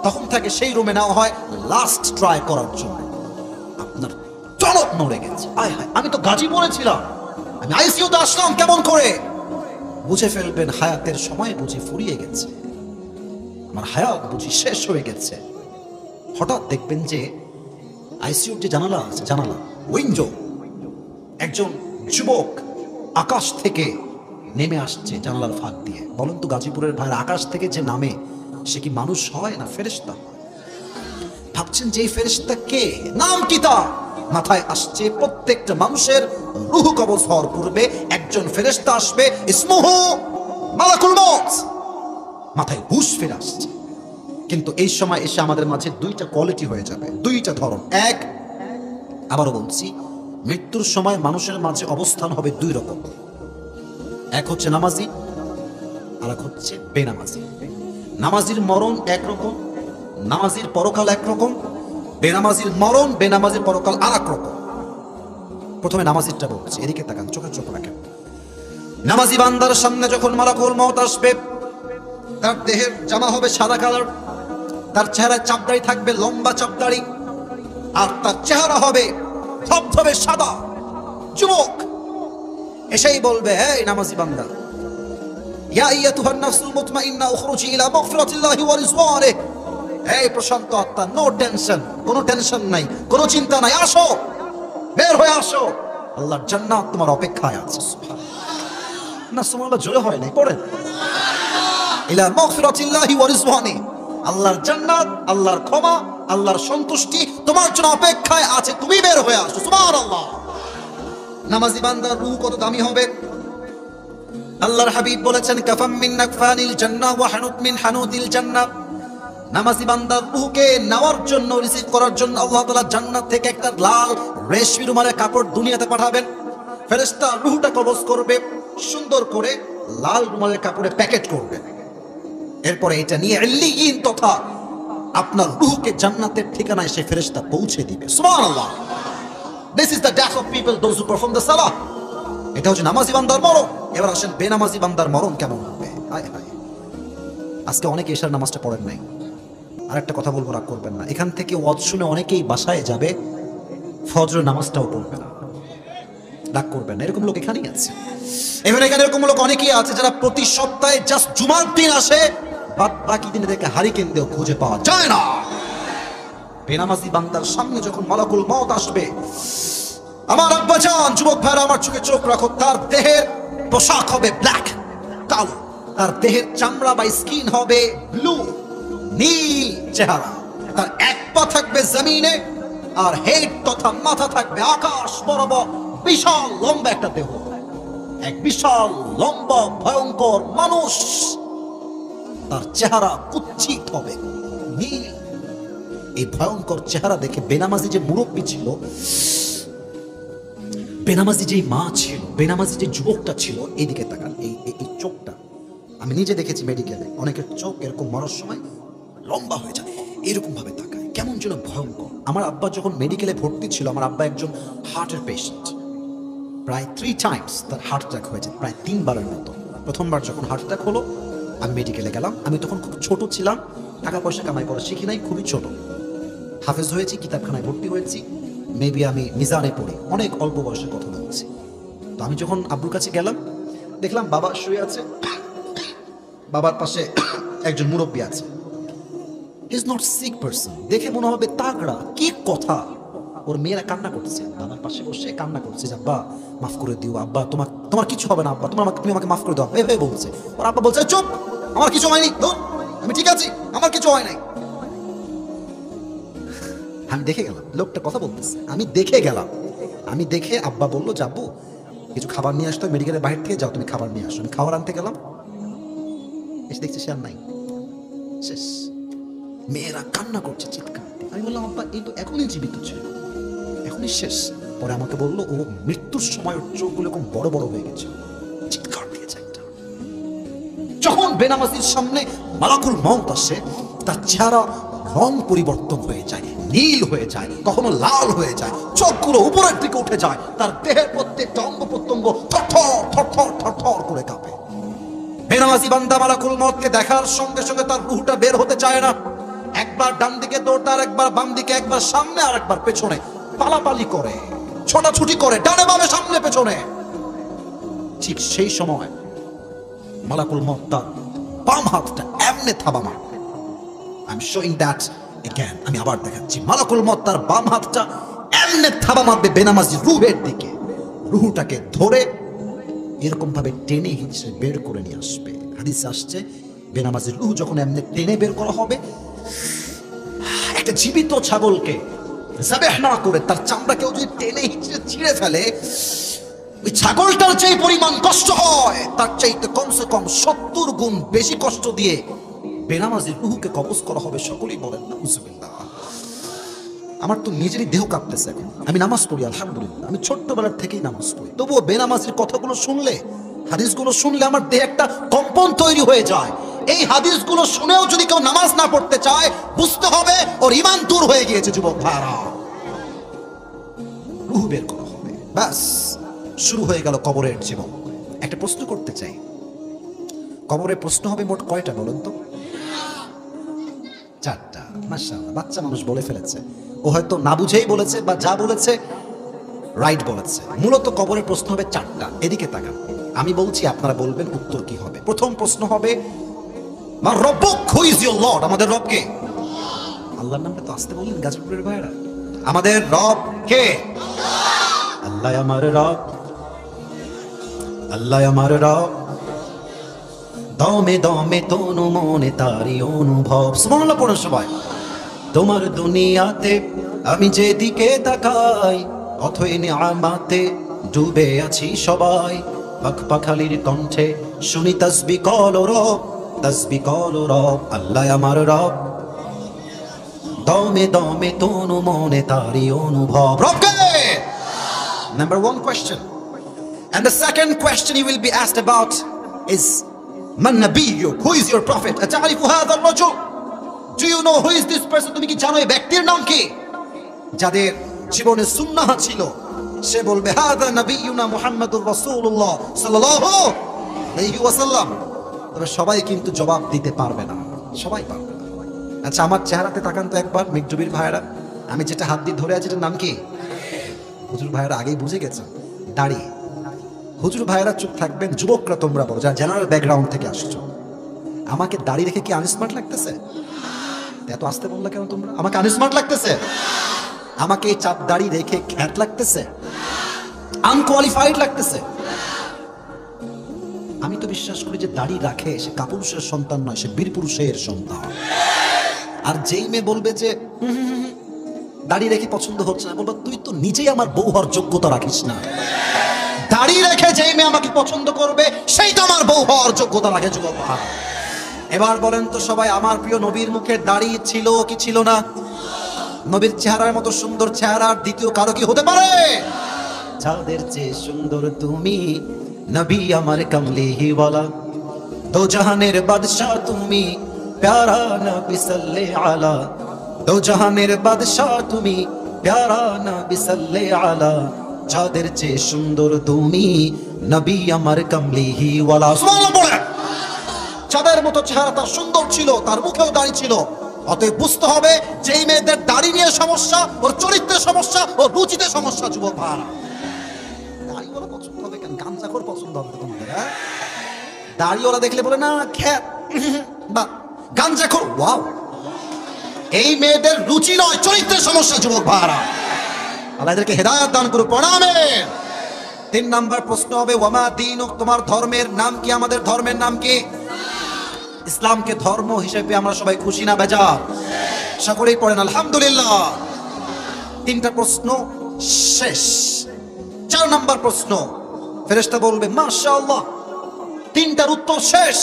তখন থেকে সেই রুমে নেওয়া হয় লাস্ট ট্রাই করার জন্য। আপনার টনক নড়ে গেছে, আয় হায়, আমি তো গাজীপুরে ছিলাম, আমি আইসিইউতে আসলাম কেমন করে? বুঝে ফেলবেন হায়াতের সময় বুঝি ফুরিয়ে গেছে, আমার হায়াত বুঝি শেষ হয়ে গেছে। হঠাৎ দেখবেন যে আইসিইউর যে জানালা আছে, জানালা উইন্ডো, একজন যুবক আকাশ থেকে নেমে আসছে জানালার ফাঁক দিয়ে। বলুন তো গাজীপুরের ভাইয়ের, আকাশ থেকে যে নামে সে কি মানুষ হয় না ফেরেশতা? ভাবছেন যে এই ফেরেশতা কে, নাম কি তার? মাথায় আসছে প্রত্যেকটা মানুষের রূহ কবজ হওয়ার পূর্বে একজন ফেরেশতা আসবে, ইসমুহু মালাকুল মউত। মাথায় হুশ ফিরে আসছে। কিন্তু এই সময় এসে আমাদের মাঝে দুইটা কোয়ালিটি হয়ে যাবে, দুইটা ধরন। এক, আবারও বলছি, মৃত্যুর সময় মানুষের মাঝে অবস্থান হবে দুই রকম। এক হচ্ছে নামাজি, আর এক হচ্ছে বেনামাজি। নামাজির মরণ একরকম, নামাজির পরকাল একরকম। বেনামাজির মরণ, বেনামাজির পরকাল আর এক রকম। প্রথমে নামাজিরটা বলছি, এদিকে তাকান, চোখে চোখ রাখেন। নামাজি বান্দার সামনে যখন মালাকুল মউত আসবে, তার দেহের জামা হবে সাদা কালার, তার চেহারায় চাপদাড়ি থাকবে, লম্বা চাপদাড়ি, আর তার চেহারা হবে ধবধবে সাদা। যুবক এসেই বলবে, হে নামাজি বান্দা, ইয়া আইয়াতুহান নাফসুল মুতমাইন্না উখরুজি ইলা মাগফিরাতিল্লাহি ওয়া রিজওয়ানিহি। হে প্রশান্ত আত্মা, নো টেনশন, কোনো টেনশন নাই, কোনো চিন্তা নাই, আসো, বের হয়ে আসো, আল্লাহর জান্নাত তোমার অপেক্ষায় আছে। সুবহানাল্লাহ, না সুবহানাল্লাহ জোরে হয় নাই, পড়েন, ইলা মাগফিরাতিল্লাহি ওয়া রিজওয়ানিহি। আল্লাহর জান্নাত, আল্লাহর ক্ষমা, আল্লাহর সন্তুষ্টি তোমার জন্য অপেক্ষায় আছে, তুমি বের হয়ে আসো। সুবহানাল্লাহ। নামাজি বান্দার রূহ কত দামি হবে। আল্লাহর হাবিব বলেছেন, কাফাম মিন নাকফানিল জান্নাহ ওয়া হানুত মিন হানুতিল জান্নাহ। নামাজি বান্দার রূহকে নেওয়ার জন্য, রিসিভ করার জন্য আল্লাহ তাআলা জান্নাত থেকে একটা লাল রেশমি রুমালের কাপড় দুনিয়াতে পাঠাবেন। ফেরেশতা রূহটা কবজ করবে, সুন্দর করে লাল রুমালের কাপড়ে প্যাকেট করবে। এরপরে এটা নিয়ে ইল্লিয়িন তথা আপনার রূহকে জান্নাতের ঠিকানায় সেই ফেরেশতা পৌঁছে দিবে। সুবহানাল্লাহ। This is the death of people, those who perform the salah. এটা হচ্ছে নামাজি বান্দার মরণ। এবার আসেন বেনামাজি বান্দার মরণ কেমন হবে। হায় হায়, আজকে অনেকে এশার নামাজটা পড়েন নাই। আরেকটা কথা বলবো, রাগ করবেন না, এখান থেকে ওয়াজ শুনে অনেকেই বাসায় যাবে, ফজরের নামাজটাও পড়বে না। রাগ করবেন না, এরকম লোক এখানেই আছে। এবার এখানে এরকম লোক অনেকেই আছে যারা প্রতি সপ্তাহে জাস্ট জুমার দিন আসে, বাকি দিনে দেখে হারিকেন দিয়েও খুঁজে পাওয়া যায় না। বেনামাজি বান্দার সামনে যখন মালাকুল মউত আসবে, আমার আব্বাজান, যুবক ভাইরা আমার চোখে চোখ রাখো, তার দেহের পোশাক হবে ব্ল্যাক, কালো, তার দেহের চামড়া বা স্কিন হবে ব্লু, নীল চেহারা, তার এক পা থাকবে জমিনে, আর হেড তথা মাথা থাকবে আকাশ বরাবর। বিশাল লম্বা একটা দেহ, এক বিশাল লম্বা ভয়ঙ্কর মানুষ, তার চেহারা কুৎসিত হবে, নীল। এই ভয়ঙ্কর চেহারা দেখে বেনামাজি যে মুরব্বী ছিল, বেনামাজি যে মা ছিল, বেনামাজি যে যুবকটা ছিল, এইদিকে তাকান, এই চোখটা আমি নিজে দেখেছি মেডিকেলে, অনেকের চোখ এরকম মরার সময় লম্বা হয়ে যায়, এরকম ভাবে তাকায়, কেমন যেন ভয়ঙ্কর। আমার আব্বা যখন মেডিকেলে ভর্তি ছিল, আমার আব্বা একজন হার্টের পেশেন্ট, প্রায় 3 টাইমস তার হার্ট অ্যাটাক হয়েছে, প্রায় 3 বারের মতো। প্রথমবার যখন হার্ট অ্যাটাক হলো, আমি মেডিকেলে গেলাম। আমি তখন খুব ছোট ছিলাম, টাকা পয়সা কামাই করা শিখি নাই, খুবই ছোট। হাফেজ হয়েছি, কিতাবখানায় ভর্তি হয়েছি, মেবি আমি মিজানে পড়ি, অনেক অল্প বয়সে কথা বলছি। তো আমি যখন আব্বুর কাছে গেলাম, দেখলাম বাবা শুয়ে আছে, বাবার পাশে একজন মুরব্বী আছে। ইজ নট সিক পারসন, দেখে মনে হবে তাগড়া। কি কথা, ওর মেয়েরা কান্না করছে, বাবার পাশে বসে কান্না করছে, আব্বা মাফ করে দিও, আব্বা তোমার কিছু হবে না, আব্বা তুমি আমাকে মাফ করে দাও, এভাবে বলছে। ওর আব্বা বলছে, চুপ, আমার কিছু হয়নি, আমি ঠিক আছি, আমার কিছু হয় নাই। আমি দেখে গেলাম লোকটা কথা বলতেছে, আমি দেখে আব্বা বললো, যাবো কিছু খাবার নিয়ে আসতো মেডিকেলের বাইরে থেকে, যাও তুমি খাবার নিয়ে আসো। আমি খাবার আনতে গেলাম, এসে দেখছি সে আর নাই, শেষ। মেয়েরা কান্না করছে, চিৎকার। আমি বললাম, আব্বা এই তো এখনই জীবিত ছিল, এখনই শেষ। পরে আমাকে বললো, ও মৃত্যুর সময় ওর চোখগুলো এরকম বড় বড় হয়ে গেছে, চিৎকার দিয়েছে একটা। যখন বেনামাজির সামনে মালাকুল মউত আসে, তার চেহারা রং পরিবর্তন হয়ে যায়, নীল হয়ে যায়, কখনো লাল হয়ে যায়, চোখগুলো উপরের দিকে উঠে যায়, তার দেহের প্রত্যেকটা অঙ্গ প্রত্যঙ্গ থরথর থরথর থরথর করে কাঁপে। বেনামাজি বান্দা মালাকুল মউতকে দেখার সঙ্গে সঙ্গে তার রূহটা বের হতে চায় না। একবার ডান দিকে দৌড়ায়, একবার বাম দিকে, একবার সামনে আর একবার পেছনে, পালাপালি করে, ছোটাছুটি করে, ডানে বামে সামনে পেছনে। ঠিক সেই সময় মালাকুল মউত তার বাম হাতটা এমনে থাবা মারবে। I'm showing that এগেন আমি আবার দেখাচ্ছি, মালাকুল মউত তার বাম হাতটা এমনে থাবা মারবে বেনামাজি রুহের দিকে, রুহটাকে ধরে এরকম ভাবে টেনে হিঁচড়ে বের করে নিয়ে আসবে। হাদিসে আসছে বেনামাজির রুহ যখন এমনি টেনে বের করা হবে, একটা জীবিত ছাগলকে যাবেহ না করে তার চামড়াকেও যদি টেনে হিঁচড়ে ছিঁড়ে ফেলে, ওই ছাগলটার যে পরিমাণ কষ্ট হয় তার চাইতে কমসে কম 70 গুণ বেশি কষ্ট দিয়ে বেনামাজির রুহকে কবজ করা হবে। সকলেই বলেন নাউজুবিল্লাহ। আমার তো নিজেরই দেহ কাঁপতেছে এখন। আমি নামাজ পড়ি আলহামদুলিল্লাহ, আমি ছোট্টবেলার থেকেই নামাজ পড়ি, তবুও বেনামাজির কথাগুলো শুনলে, হাদিসগুলো শুনলে আমার দেহে একটা কম্পন তৈরি হয়ে যায়। এই হাদিসগুলো শুনেও যদি কেউ নামাজ না পড়তে চায়, বুঝতে হবে ওর ঈমান দূর হয়ে গিয়েছে। যুবক ভাইরা, রূহ বের করা হবে, ব্যাস শুরু হয়ে গেল কবরের জীবন। একটা প্রশ্ন করতে চাই, কবরের প্রশ্ন হবে মোট কয়টা বলুন তো? 4টা। মাশাআল্লাহ, বাচ্চা মানুষ বলে ফেলেছে। ও হয়তো না বুঝেই বলেছে বা যা বলেছে রাইট বলেছে। মূলত কবরের প্রশ্ন হবে 4টা। এদিকে তাকান, আমি বলছি, আপনারা বলবেন উত্তর কি হবে। প্রথম প্রশ্ন হবে মা রব্বুক, হু ইজ ইওর লর্ড? আমাদের রব কে? আল্লাহর নামটা তো আসতে বললেন গাজীপুরের ভাইরা। আমাদের রব কে? আল্লাহ আমার রব, আল্লাহ আমার রব, দমে দমে তনু মনে তারি অনুভব। সুবহানাল্লাহ পড়ুন সবাই। তোমার দুনিয়াতে আমি যেদিকে তাকাই, অথই নিয়ামাতে ডুবে আছি সবাই। পাখপাখালির কণ্ঠে শুনি তাসবিহ কল রব, তাসবিহ কল রব, আল্লাহ আমার রব, দমে দমে তনু মনে তারি অনুভব। রব কে? Number 1 question. And the second question you will be asked about is Man Nabiyyuk? Who is your prophet? Ata'rifu hadha ar-rajul? Do you know who is this person? তুমি কি জানো এই ব্যক্তির নাম কি? যাদের জীবনে সুন্নাহ ছিল, সে বলবে হাদা নবিয়ুনা মুহাম্মাদুর রাসূলুল্লাহ সাল্লাল্লাহু আলাইহি ওয়াসাল্লাম। তবে সবাই কিন্তু জবাব দিতে পারবে না, সবাই পারবে না। আচ্ছা, আমার চেহারাতে তাকান তো একবার, মিকজুবির ভাইরা। আমি যেটা হাত দিয়ে ধরে আছি এটার নাম কি? হুজুর ভাইরা আগেই বুঝে গেছেন, দাড়ি। হুজুর ভাইরা চুপ থাকবেন, যুবকরা তোমরা বলো যারা জেনারেল ব্যাকগ্রাউন্ড থেকে আসছো, আমাকে দাড়ি রেখে কি আনস্মার্ট লাগতেছে? এত আসতে বললা কেন তোমরা? আমাকে আনস্মার্ট লাগতেছে? আমাকে এই চাপ দাড়ি রেখে খ্যাত লাগতেছে? আনকোয়ালিফাইড লাগতেছে? আমি তো বিশ্বাস করি যে দাড়ি রাখে সে কাপুরুষের সন্তান নয়, সে বীর পুরুষের সন্তান। আর যেই মেয়ে বলবে যে দাড়ি রেখে পছন্দ হচ্ছে না, বলবো তুই তো নিজেই আমার বউ হওয়ার যোগ্যতা রাখিস না। দাড়ি রেখে যেই মেয়ে আমাকে পছন্দ করবে সেই তো আমার বউ হওয়ার যোগ্যতা রাখে। যুবক, এবার বলেন তো সবাই, আমার প্রিয় নবীর মুখে দাড়ি ছিল কি ছিল না? নবীর চেহারার মতো সুন্দর চেহারা আর দ্বিতীয় কারো কি হতে পারে? যাদের চেয়ে সুন্দর তুমি নবী আমার কামলিওয়ালা, দো জাহানের বাদশাহ তুমি প্যারা নবী সাল্লাল্লাহু আলা, দো জাহানের বাদশাহ তুমি প্যারা নবী সাল্লাল্লাহু আলা, যাদের চেয়ে সুন্দর তুমি নবী আমার কামলিওয়ালা। সুবহানাল্লাহ বলে। চাঁদের মতো চেহারা তার সুন্দর ছিল, তার মুখেও দাড়ি ছিল। অতএব বুঝতে হবে যে এই মেয়েদের দাড়ি নিয়ে সমস্যা, ওর চরিত্রের সমস্যা, ওর রুচিতে সমস্যা। যুবক ভাইরা, দাড়িওয়ালা পছন্দ হবে কেন? গামছাখোর পছন্দ হবে তোমাদের? দাড়িওয়ালা দেখলে বলে না খ্যাত বা গামছাখোর, ওয়াও। এই মেয়েদের রুচি নয়, চরিত্রের সমস্যা। যুবক ভাইরা, আল্লাহ এদেরকে হেদায়েত দান করুক। প্রণামে। 3 নাম্বার প্রশ্ন হবে ওয়ামা দীনুক, তোমার ধর্মের নাম কি? আমাদের ধর্মের নাম কি? ইসলামকে ধর্ম হিসেবে আমরা সবাই খুশি না বেজার? সকলেই পড়েন আলহামদুলিল্লাহ। 3টা প্রশ্ন শেষ। 4 নাম্বার প্রশ্ন, ফেরেশতা বলবে মাশাআল্লাহ, 3টার উত্তর শেষ।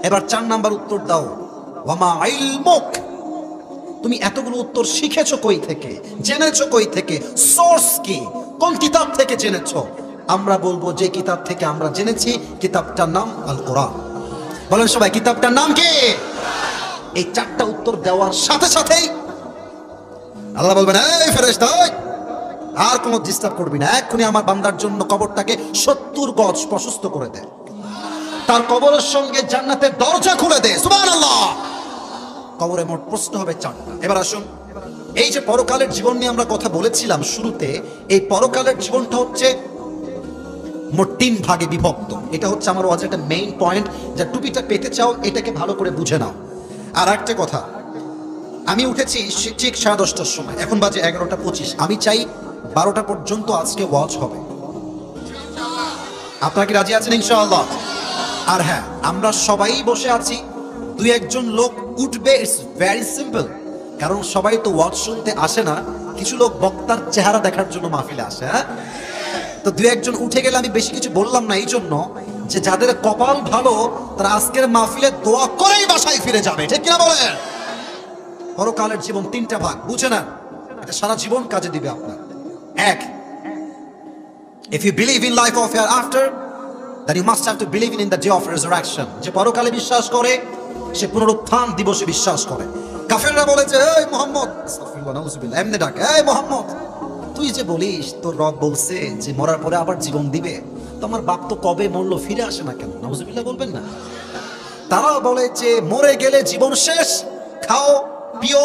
এবার 4 নাম্বার উত্তর দাও। ওয়ামা ইলমুক, তুমি এতগুলো উত্তর শিখেছো কই থেকে, জেনেছো কই থেকে, সোর্স কি, কোন কিতাব থেকে জেনেছো? আমরা বলবো যে কিতাব থেকে আমরা জেনেছি, কিতাবটার নাম আল কোরআন। বলেন সবাই, কিতাবটার নাম কি? এই 4টা উত্তর দেওয়ার সাথে সাথেই আল্লাহ বলবেন, এই ফেরেশতা, আর কোনো ডিস্টার্ব করবি না, এক্ষুনি আমার বান্দার জন্য কবরটাকে 70 গজ প্রশস্ত করে দে, তার কবরের সঙ্গে জান্নাতের দরজা খুলে দে। সুবহানাল্লাহ। কবরে মোট প্রশ্ন হবে 4টা। এবার আসুন, এই যে পরকালের জীবন নিয়ে আমরা কথা বলেছিলাম শুরুতে, এই পরকালের জীবনটা হচ্ছে মোট 3 ভাগে বিভক্ত। এটা হচ্ছে আমার ওয়াজের একটা মেইন পয়েন্ট, যা টুপিটা পেতে চাও এটাকে ভালো করে বুঝে নাও। আর একটা কথা, আমি উঠেছি ঠিক 10:30টার সময়, এখন বাজে 11:25। আমি চাই 12টা পর্যন্ত আজকে ওয়াচ হবে। আপনারা কি রাজি আছেন ইনশাআল্লাহ? আর হ্যাঁ, আমরা সবাই বসে আছি, দুই একজন লোক উঠবে, ইটস ভেরি সিম্পল। কারণ সবাই তো ওয়াচ শুনতে আসে না, কিছু লোক বক্তার চেহারা দেখার জন্য মাহফিলে আসে। হ্যাঁ, তো দুই একজন উঠে গেলে আমি বেশি কিছু বললাম না, এই জন্য যে যাদের কপাল ভালো তারা আজকের মাহফিলে দোয়া করেই বাসায় ফিরে যাবে। ঠিক কিনা বলেন? পরকালের জীবন 3টা ভাগ, বুঝে না? এটা সারা জীবন কাজে দিবে আপনার। এক, if you believe in life of hereafter, then you must have to believe in the day of resurrection. যে পরকালে বিশ্বাস করে সে পুনরুত্থান দিবসে বিশ্বাস করে। কাফেররা বলে যে এই মুহাম্মদ, আস্তাগফিরুল্লাহ, নাউযুবিল্লাহ, এমনি ডাকে, এই মুহাম্মদ তুই যে বলিস তোর রব বলছে যে মরার পরে আবার জীবন দিবে, তো আমার বাপ তো কবে মরলো, ফিরে আসে না কেন? নাউযুবিল্লাহ বলবেন না? তারা বলে যে মরে গেলে জীবন শেষ, খাও পিও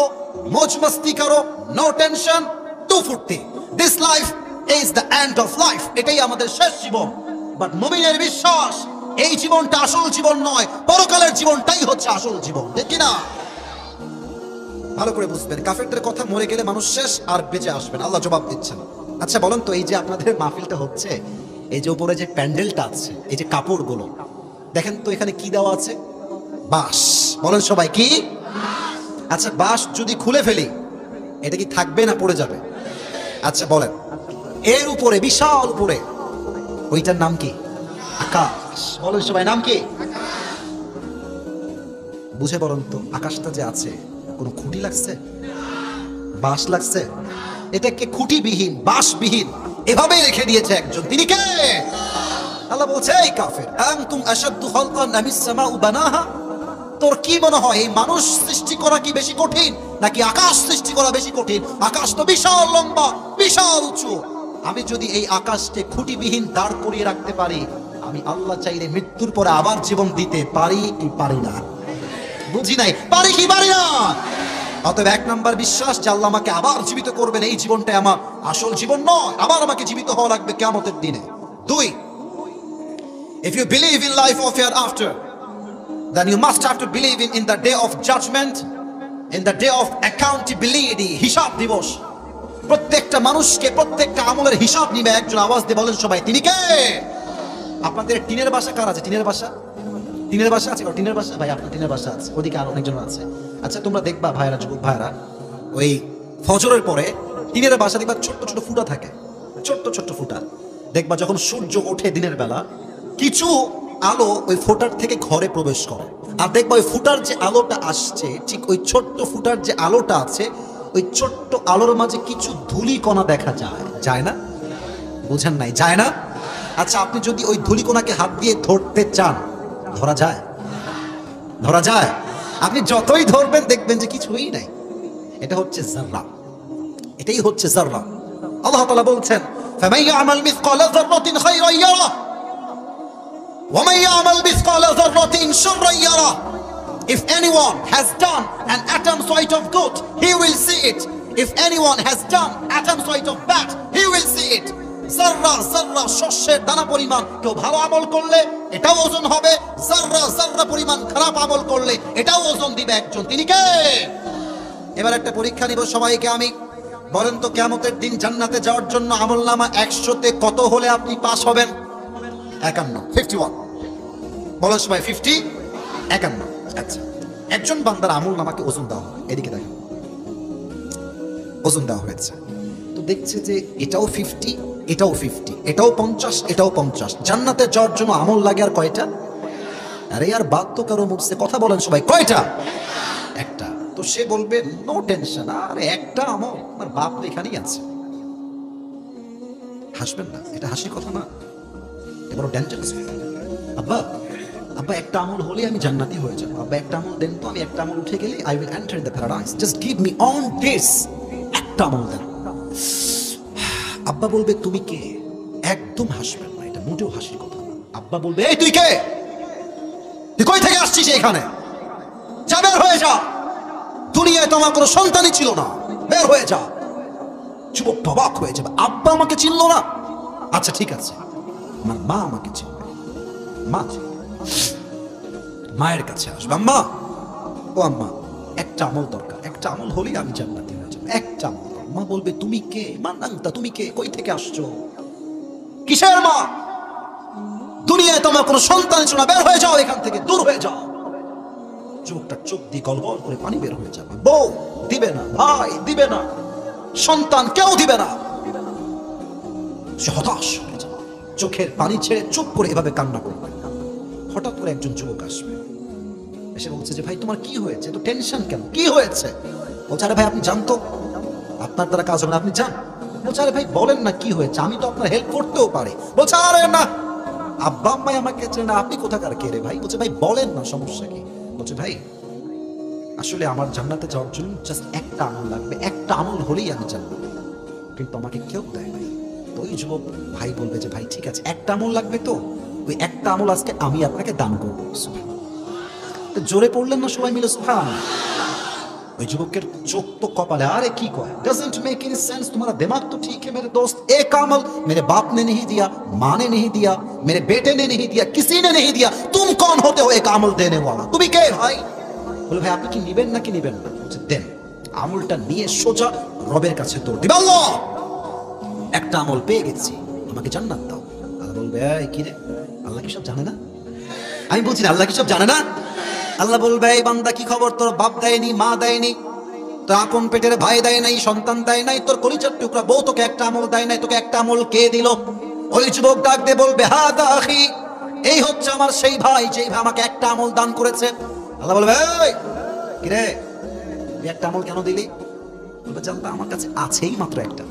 মौज মস্তি করো, নো টেনশন, টু ফুর্তি, this life is the end of life, এটাই আমাদের শেষ জীবন। বাট মুমিনের বিশ্বাস এই জীবনটা আসল জীবন নয়, পরকালের জীবনটাই হচ্ছে আসল জীবন। ঠিক কি না? ভালো করে বুঝবেন, কাফেরদের কথা, মরে গেলে মানুষ শেষ আর বেঁচে আসবেন। আল্লাহ জবাব দিচ্ছেন। আচ্ছা বলেন তো, এই যে আপনাদের মাহফিলটা হচ্ছে, এই যে উপরে যে প্যান্ডেলটা আছে, এই যে কাপড়গুলো দেখেন তো, এখানে কি দেওয়া আছে? বাঁশ। বলেন সবাই, কি? আচ্ছা, বাঁশ যদি খুলে ফেলি এটা কি থাকবে না পড়ে যাবে? আচ্ছা বলেন, এর উপরে, বিশাল উপরে, ওইটার নাম কি? আকাশ। বলেন সবাই, নাম কি? বুঝে বলেন তো, আকাশটা যে আছে কোনো খুঁটি লাগছে? বাঁশ লাগছে? এটাকে খুঁটিবিহীন, বাঁশবিহীন এভাবে রেখে দিয়েছে একজন, তিনি কে? আল্লাহ বলছে, এই কাফের, আনতুম আশাদ্দু খালকান আমিস সামাউ বানাহা, তোর কি মনে হয় এই মানুষ সৃষ্টি করা কি বেশি কঠিন নাকি আকাশ সৃষ্টি করা বেশি কঠিন? আকাশ তো বিশাল লম্বা, বিশাল উঁচু। আমি যদি এই আকাশকে খুঁটিবিহীন দাঁড় করিয়ে রাখতে পারি, আমি আল্লাহ চাইলে মৃত্যুর পরে আবার জীবন দিতে পারি কি পারি না? বুঝি নাই, পারি কি পারি না? অতএব 1 নাম্বার বিশ্বাস যে আল্লাহ আমাকে আবার জীবিত করবেন, এই জীবনটা আমার আসল জীবন নয়, আবার আমাকে জীবিত হওয়া লাগবে কিয়ামতের দিনে। 2, if you believe in life of hereafter, then you must have to believe in the day of judgment, in the day of accountability, হিসাব দিবস। প্রত্যেকটা মানুষকে প্রত্যেকটা আমলের হিসাব নিবে একজন। আওয়াজ দিয়ে বলেন সবাই, তিনি কে? আপনাদের টিনের বাসা কার আছে? টিনের বাসা, টিনের বাসা আছে? টিনের বাসা ভাই, আপনার টিনের বাসা আছে, ওদিকে আর অনেকজন আছে। আচ্ছা তোমরা দেখবা ভাইরা, যুবক ভাইরা, ওই ফজরের পরে টিনের বাসা দেখবা ছোট্ট ছোট ফুটা থাকে, ছোট্ট ছোট্ট ফুটা। দেখবা যখন সূর্য ওঠে দিনের বেলা, কিছু আলো ওই ফুটার থেকে ঘরে প্রবেশ করে, আর দেখবা ওই ফুটার যে আলোটা আসছে, ঠিক ওই ছোট্ট ফুটার যে আলোটা আছে, ওই ছোট্ট আলোর মাঝে কিছু ধূলিকণা দেখা যায়, যায় না? বুঝেন নাই? যায় না? আচ্ছা, আপনি যদি ওই ধূলিকণাকে হাত দিয়ে ধরতে চান, ধরা যায়? ধরা যায়? আপনি যতই ধরবেন দেখবেন যে কিছুই নাই। এটা হচ্ছে যাররা, এটাই হচ্ছে যাররা। আল্লাহ তাআলা বলছেন, ফামান ইয়ামাল মিসকালা যাররাতিন খায়রান ইয়ারা ওয়া মান ইয়ামাল মিসকালা যাররাতিন শাররান ইয়ারা। If anyone has done an atom's weight of good, he will see it. If anyone has done atom's weight of bad, he will see it. যাররা যাররা শস্যের দানা পরিমাণ কেউ ভালো আমল করলে এটাও ওজন হবে, যাররা যাররা পরিমাণ খারাপ আমল করলে এটাও ওজন দিবে একজন, তিনি কে? এবার একটা পরীক্ষা নিব সবাইকে আমি। বলেন তো, কিয়ামতের দিন জান্নাতে যাওয়ার জন্য আমলনামা 100-তে কত হলে আপনি পাস হবেন? 51। বলেন সবাই, 50, 51। আচ্ছা, একজন বান্দার আমলনামাকে ওজন দেওয়া হয়, এদিকে দেখেন, ওজন দেওয়া হয়েছে, তো দেখছে যে এটাও 50, এটাও 50, এটাও 50, এটাও 50। জান্নাতে যাওয়ার জন্য আমল লাগে আর কয়টা? আরে আর বাদ তো কারো মুখছে, কথা বলেন সবাই, কয়টা? একটা। তো সে বলবে নো টেনশন, আরে একটা আমল, আমার বাপ তো এখানেই আছে। হাসবেন না, এটা হাসির কথা না, এবার ডেঞ্জারাস। আব্বা আব্বা একটা আমল হলে আমি জান্নাতি হয়ে যাব, আব্বা একটা আমল দেন তো, আমি একটা আমল উঠে গেলে I will enter the paradise, just give me on this, একটা আমল দেন। আব্বা বলবে তুমি কে? একদম হাসবেন না, এটা মোটেও হাসির কথা না। আব্বা বলবে, এই তুই কে? তুই কই থেকে আসছিস এখানে? যা, বের হয়ে যা, দুনিয়ায় তো আমার কোনো সন্তানই ছিল না, বের হয়ে যা। যুবক অবাক হয়ে যাবে, আব্বা আমাকে চিনলো না? আচ্ছা ঠিক আছে, আমার মা আমাকে চিনবে। মা, মায়ের কাছে আসবে, আম্মা, ও আম্মা একটা আমল দরকার, একটা একটা আমল হলেই আমি জান্নাতি হয়ে যাবো, একটা আমল। মা বলবে তুমি কে? মান আনতা, তুমি কে, কই থেকে আসছো, কিসের মা? দুনিয়ায় তোমার কোনো সন্তান ছিল না, বের হয়ে যাও এখান থেকে, দূর হয়ে যাও। চোখটা চোখ দিয়ে গলগল করে পানি বের হয়ে যাবে। বউ দিবে না, ভাই দিবে না, সন্তান কেউ দিবে না। সে হতাশ হয়ে যাবে, চোখের পানি ছেড়ে চুপ করে এভাবে কান্না করবে। হঠাৎ করে একজন যুবক আসবে, এসে বলছে যে ভাই তোমার কি হয়েছে, তো টেনশন কেন, কি হয়েছে? বলছে আরে ভাই আপনি জানতো, আপনার দ্বারা কাজ হবে না, আপনি যান। বলছে আরে ভাই বলেন না কি হয়েছে, আমি তো আপনার হেল্প করতেও পারি। বলছে আরে না, আব্বা আম্মাই আমাকে চেনে না, আপনি কোথাকার কে রে ভাই? বলছে ভাই বলেন না, সমস্যা কি? বলছে ভাই আসলে আমার জান্নাতে যাওয়ার জন্য জাস্ট একটা আমল লাগবে, একটা আমল হলেই আমি জান্নাত, কিন্তু আমাকে কেউ দেয় নাই। তো ওই যুবক ভাই বলবে যে ভাই ঠিক আছে, একটা আমল লাগবে, তো ওই একটা আমল আজকে আমি আপনাকে দান করবো। তো জোরে পড়লেন না সবাই মিলে সুবহানাল্লাহ। ওই যুবকের চোখ তো কপালে, আরে কি কয়, डजंट मेक एनी सेंस, तुम्हारा दिमाग तो ठीक है मेरे दोस्त, एक अमल मेरे बाप ने नहीं दिया, माँ ने नहीं दिया, मेरे बेटे ने नहीं दिया, किसी ने नहीं दिया, तुम कौन होते हो एक अमल देने वाला, তুমি কে ভাই? বলে ভাই আপনি কি নেবেন নাকি নেবেন না? বলছে দেন। আমলটা নিয়ে সোজা রবের কাছে দৌড় দিবে, আল্লাহ একটা আমল পেয়ে গেছি, আমাকে জান্নাত দাও। আল্লাহ বলবে এই কি রে, আল্লাহ কি সব জানে না? আমি বলছি আল্লাহ কি সব জানে না? আল্লাহ বলবে এই বান্দা কি খবর, তোর বাপ দেয়নি, মা দেয়নি, তোর আপন পেটের ভাই দেয় নাই, সন্তান দেয় নাই, তোর কলিজার টুকরা বউ তোকে একটা আমল দেয় নাই, তোকে একটা আমল কে দিল? ওই যুবক ডাক দিয়ে বলবে হাদা আখি, এই হচ্ছে আমার সেই ভাই, যেই ভাই আমাকে একটা আমল দান করেছে। আল্লাহ বলবে এই কি রে, তুই একটা আমল কেন দিলি? বলবে জানতা আমার কাছে আছেই মাত্র একটা,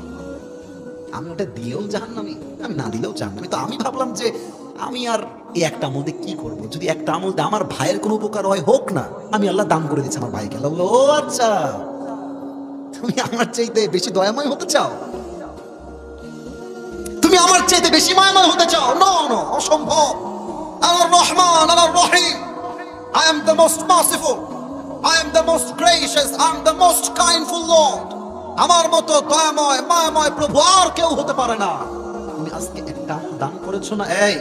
আমি ওটা দিলেও জাহান্নামী, আমি না দিলেও জাহান্নামী। তো আমি ভাবলাম যে আমি আর এই একটা আমল দিয়ে কি করবো, যদি একটা আমল দিয়ে আমার ভাইয়ের কোনো উপকার হয় হোক না, আমি আল্লাহ দান করে দিচ্ছি আমার ভাইকে। আল্লাহ বললো ও আচ্ছা, তুমি আমার চাইতে বেশি দয়াময় হতে চাও, তুমি আমার চাইতে বেশি মায়াময় হতে চাও? নো নো, অসম্ভব। আল্লাহ রহমান, আল্লাহ রহিম, I am the most merciful, I am the most gracious, I am the most kindful Lord. আমার মতো দয়াময় মায়াময় প্রভু আর কেউ হতে পারে না। তুমি আজকে একটা আমল দান করেছো না, এই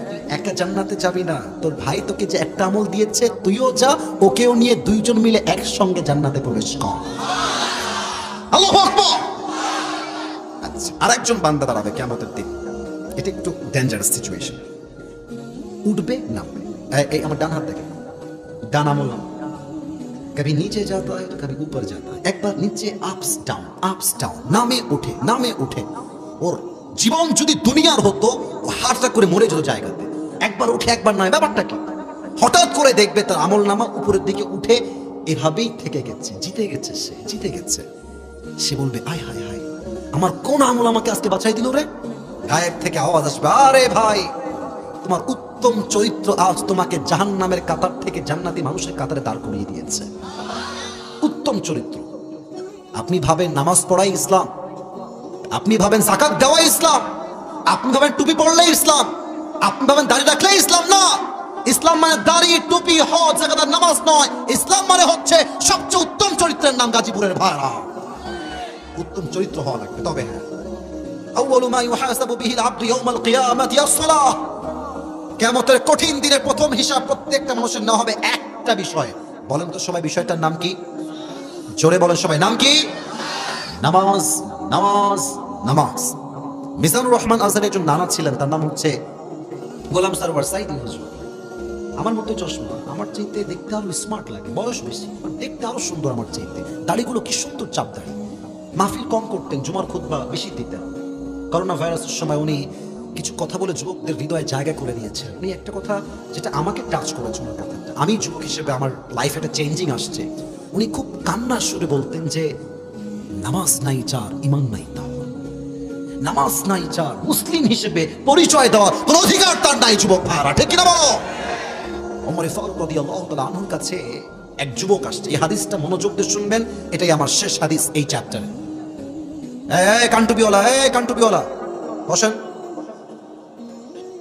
তুই একা জান্নাতে যাবি না, তোর ভাই তোকে যে একটা আমল দিয়েছে তুইও যা, ওকেও নিয়ে দুইজন মিলে একসঙ্গে জান্নাতে প্রবেশ কর। আল্লাহু আকবার। আচ্ছা আরেকজন বান্দা দাঁড়াবে কিয়ামতের দিন, এটা একটু ডেঞ্জারাস সিচুয়েশন, উঠবে নামবে। এই আমার ডান হাত দেখে, ডান আমল নাম, कभी नीचे जाता है तो कभी ऊपर जाता है, एक बार नीचे আপস ডাউন, নামে উঠে। ওর জীবন যদি দুনিয়ার হতো ও হাতটা করে মরে যেত জায়গাতে, একবার উঠে একবার নয়। ব্যাপারটা কি? হঠাৎ করে দেখবে তার আমল নামা উপরের দিকে উঠে এভাবেই থেকে গেছে, জিতে গেছে। সে বলবে আয় হায় হায়, আমার কোন আমল আমাকে আজকে বাঁচাই দিল রে? গায়েব থেকে আওয়াজ আসবে, আরে ভাই তোমার উত্তম চরিত্র আজ তোমাকে জাহান্নামের কাতার থেকে জান্নাতি মানুষের কাতারে দাঁড় করিয়ে দিয়েছে। উত্তম চরিত্র। আপনি ভাবেন নামাজ পড়াই ইসলাম, আপনি ভাবেন যাকাত দেওয়াই ইসলাম, আপনি ভাবেন টুপি পড়লেই ইসলাম, আপনি ভাবেন দাড়ি রাখলেই ইসলাম। না, ইসলাম মানে দাড়ি, টুপি, হজ, যাকাত আর নামাজ নয়। ইসলাম মানে হচ্ছে সবচেয়ে উত্তম চরিত্রের নাম গাজীপুরের ভাড়া। উত্তম চরিত্র হওয়া লাগবে। তবে হ্যাঁ, আউয়ালু মা ইউহাসাবু বিহিল আবদু ইয়াউমাল কিয়ামাতি আস-সালাহ, কিয়ামতের কঠিন দিনের প্রথম হিসাব প্রত্যেকটা মানুষের না হবে একটা বিষয়। বলেন তো সবাই বিষয়টার নাম কি? জোরে বলেন সবাই, নাম কি? নামাজ, নামাজ, নামাজ। মিজানুর রহমান আজহারের একজন নানা ছিলেন, তার নাম হচ্ছে গোলাম সরওয়ার সাইদি হুজুর। আমার মতো চশমা, আমার চাইতে দেখতে আরো স্মার্ট লাগে, বয়স বেশি, দেখতে আরো সুন্দর আমার চাইতে। দাড়িগুলো কি সুন্দর চাপ দাড়ি। মাহফিল কম করতেন, জুমার খুতবা বেশি দিতেন। করোনা ভাইরাসের সময় উনি কিছু কথা বলে যুবকদের হৃদয়ে জায়গা করে নিয়েছেন। উনি একটা কথা যেটা আমাকে টাচ করেছে, ওনার কথাটা, আমি যুবক হিসেবে আমার লাইফে একটা চেঞ্জিং আসছে। উনি খুব কান্নার সুরে বলতেন যে নামাজ নাই চার, ইমান নাই তার, নামাজ নাই চার, মুসলিম হিসেবে পরিচয় দেওয়ার কোন অধিকার তার নাই। যুবক ভাইরা ঠিক কিনা বলো? ওমর ফারুক রাদিয়াল্লাহু তাআলা আনহুর কাছে এক যুবক আসছে। এই হাদিসটা মনোযোগ দিয়ে শুনবেন, এটাই আমার শেষ হাদিস এই চ্যাপ্টারে। কান্টুবিওয়ালা বসেন,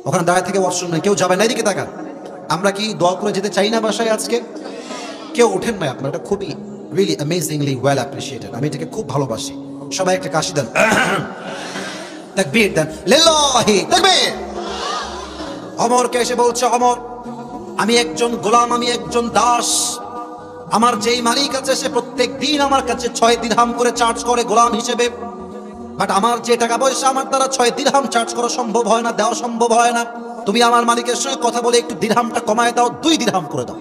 ওখানে দাঁড়ায় থেকে ওয়াশরুম নেই, কেউ যাবে না, এদিকে তাকান। আমরা কি দোয়া করে যেতে চাই না বাসায়? আজকে কেউ ওঠেন নাই আপনার, এটা খুবই রিয়েলি অ্যামেজিংলি ওয়েল অ্যাপ্রিশিয়েটেড। আমি এটাকে খুব ভালোবাসি। সবাই একটা কাশি দেন, তাকবীর দেন, লিল্লাহি তাকবীর। ওমরকে এসে বলছে, ওমর আমি একজন গোলাম, আমি একজন দাস, আমার যেই মালিক আছে সে প্রত্যেক দিন আমার কাছে 6 দিরহাম করে চার্জ করে গোলাম হিসেবে, বাট আমার যে টাকা পয়সা আমার দ্বারা 6 দিরহাম চার্জ করা সম্ভব হয় না, দেওয়া সম্ভব হয় না। তুমি আমার মালিকের সঙ্গে কথা বলে একটু দিরহামটা কমায় দাও, 2 দিরহাম করে দাও।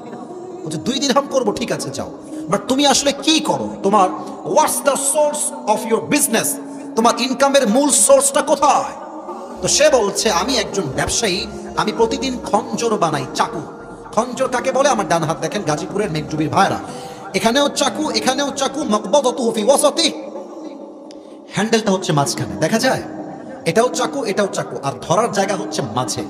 বলছে 2 দিরহাম করবো, ঠিক আছে যাও, বাট তুমি আসলে কি করো, তোমার what's the source of your business, তোমার ইনকামের মূল সোর্সটা কোথায়? তো সে বলছে আমি একজন ব্যবসায়ী, আমি প্রতিদিন খঞ্জর বানাই, চাকু। খঞ্জর কাকে বলে? আমার ডান হাত দেখেন, গাজীপুরের মেঘডুবির ভাইরা, এখানেও চাকু, এখানেও চাকু, মাকবাদাতুহু ফি ওয়াসাতি, হ্যান্ডেলটা হচ্ছে মাঝখানে, দেখা যায়? এটাও চাকু, এটাও চাকু, আর ধরার জায়গা হচ্ছে মাঝে।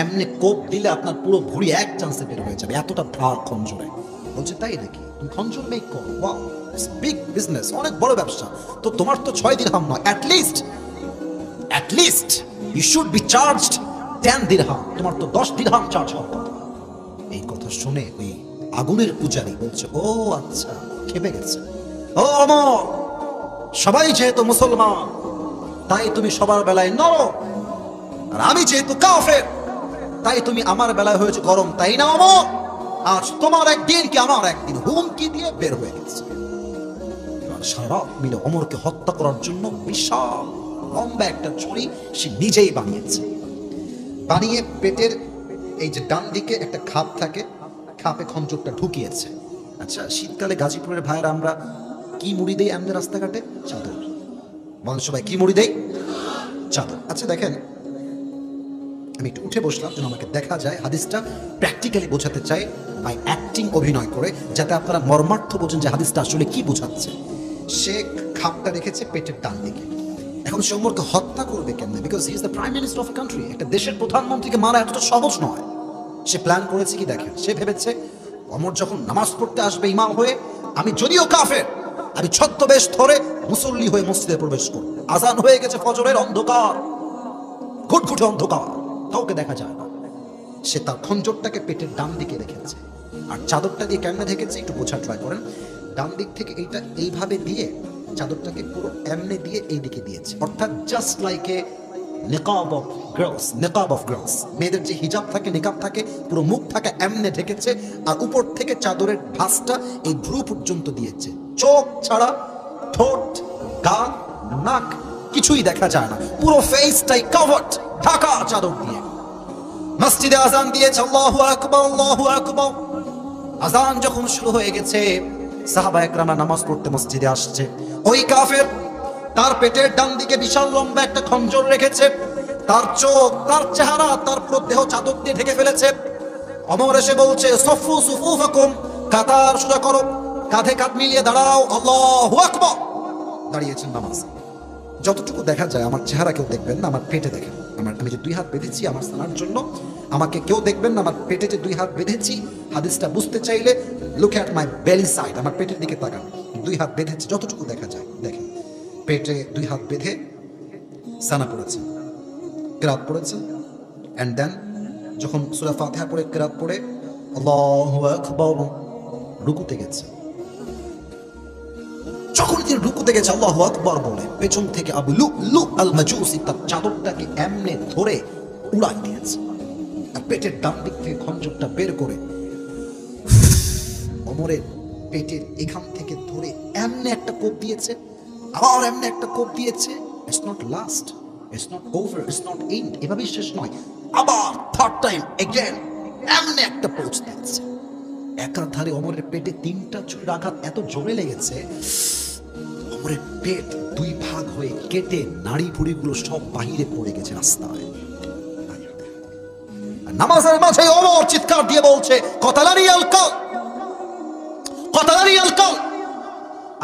এমনি কোপ দিলে আপনার পুরো ভুঁড়ি এক চান্সে বের হয়ে যাবে, এতটা ধার খঞ্জরে। বলছে তাই নাকি, তুমি খঞ্জর মেক করো, ওয়াও, ইটস বিগ বিজনেস, অনেক বড় ব্যবসা। তো তোমার তো 6 দিরহাম নয়, at least you should be charged 10 dirham, তোমার তো 10 দিরহাম চার্জ হওয়ার কথা। এই কথা শুনে ওই আগুনের পূজারী বলছে ও আচ্ছা, খেপে গেছে। ও অমর, সবাই যেহেতু মুসলমান তাই তুমি সবার বেলায় নরম, আর আমি যেহেতু কাফের তাই তুমি আমার বেলায় হয়েছে গরম, তাই না অমর? আজ তোমার একদিন কি আমার একদিন, হুমকি দিয়ে বের হয়ে গেছে। সারা রাত মিলে অমরকে হত্যা করার জন্য বিশাল লম্বা একটা ছুরি সে নিজেই বানিয়েছে। বানিয়ে পেটের এই যে ডান দিকে একটা খাপ থাকে, খাপে খঞ্জরটা ঢুকিয়েছে। আচ্ছা, শীতকালে গাজীপুরের ভাইয়েরা আমরা কি মুড়ি দেই আমাদের রাস্তাঘাটে? চাদর। বলেন সবাই, কি মুড়ি দেই? চাদর। আচ্ছা দেখেন, আমি একটু উঠে বসলাম যেন আমাকে দেখা যায়, হাদিসটা প্র্যাকটিক্যালি বোঝাতে চাই বাই অ্যাক্টিং, অভিনয় করে, যাতে আপনারা মর্মার্থ বোঝেন যে হাদিসটা আসলে কি বোঝাচ্ছে। সে খাপটা রেখেছে পেটের ডান দিকে। এখন সে ওমরকে হত্যা করবে কেমনে? Because he is the prime minister of a country. একটা দেশের প্রধানমন্ত্রীকে মারা এতটা সহজ নয়। সে প্ল্যান করেছে কি দেখেন, সে ভেবেছে ওমর যখন নামাজ পড়তে আসবে ইমাম হয়ে, আমি যদিও কাফের, আমি ছদ্মবেশ ধরে মুসল্লি হয়ে মসজিদে প্রবেশ করব। আজান হয়ে গেছে ফজরের, অন্ধকার, ঘুটঘুটে অন্ধকার, কাউকে দেখা যায় না। সে তার খঞ্জরটাকে পেটের ডান দিকে রেখেছে, আর চাদরটা দিয়ে কেমনে ঢেকেছে একটু বোঝা ট্রাই করেন। ডান দিক থেকে এইটা এইভাবে দিয়ে চাদরটাকে পুরো এমনে দিয়ে এই দিকে দিয়েছে, অর্থাৎ জাস্ট লাইক এ নিকাব অফ গার্লস। মেয়েদের যে হিজাব থাকে, নিকাব থাকে, পুরো মুখ থাকে এমনে ঢেকেছে, আর উপর থেকে চাদরের ভাঁজটা এই ভ্রু পর্যন্ত দিয়েছে। চোখ ছাড়া ঠোঁট, গাল, নাক কিছুই দেখা যায় না, পুরো ফেসটাই কভার্ড, ঢাকা চাদর দিয়ে। মসজিদে আজান দিয়েছে, আল্লাহু আকবার, আল্লাহু আকবার। আজান যখন শুরু হয়ে গেছে, সাহাবা একরামা নামাজ পড়তে মসজিদে আসছে। ওই কাফের তার পেটের ডান দিকে বিশাল লম্বা একটা খঞ্জর রেখেছে, তার চোখ, তার চেহারা, তার পুরো দেহ চাদর দিয়ে ঢেকে ফেলেছে। ওমর এসে বলছে সফু সুফুফাকুম, কাতার সোজা করো, কাঁধে কাঁধ মিলিয়ে দাঁড়াও, আল্লাহু আকবার। দাঁড়িয়েছেন নামাজ। যতটুকু দেখা যায়, আমার চেহারা কেউ দেখবেন না, আমার পেটে দেখেন। আমি যে 2 হাত বেঁধেছি আমার সালার জন্য, আমাকে কেউ দেখবেন না, আমার পেটে যে 2 হাত বেঁধেছি। হাদিসটা বুঝতে চাইলে লুক অ্যাট মাই বেলি সাইড, আমার পেটের দিকে তাকান। 2 হাত বেঁধেছি, যতটুকু দেখা যায় দেখেন। পেটে 2 হাত বেঁধে সানা পড়েছে, কিরাত পড়েছে, এন্ড দেন যখন সূরা ফাতিহা পড়ে কিরাত পড়ে আল্লাহু আকবার, রুকুতে গেছে। যখন তিনি রুকুতে গেছে আল্লাহু আকবার বলে, পেছন থেকে আবু লু'লু আল মাজুসি তার চাদরটাকে এমনে ধরে উড়াই দিয়েছে, আর পেটের ডান দিক থেকে খঞ্জরটা বের করে ওমরের পেটের এখান থেকে ধরে এমনে একটা কোপ দিয়েছে, আবার এমনে একটা কোপ দিয়েছে। It's not last, it's not over, it's not end, এভাবেই শেষ নয়, আবার থার্ড টাইম এগেন এমনে একটা পোঁচ দিয়েছে। একাধারে ওমরের পেটে 3টা ছুরির আঘাত এত জোরে লেগেছে, ওমরের পেট 2 ভাগ হয়ে কেটে নাড়ি ভুড়িগুলো সব বাহিরে পড়ে গেছে রাস্তায়। নামাজের মাঝে ওমর চিৎকার দিয়ে বলছে কতালানি আল কাল, কতালানি আল কাল,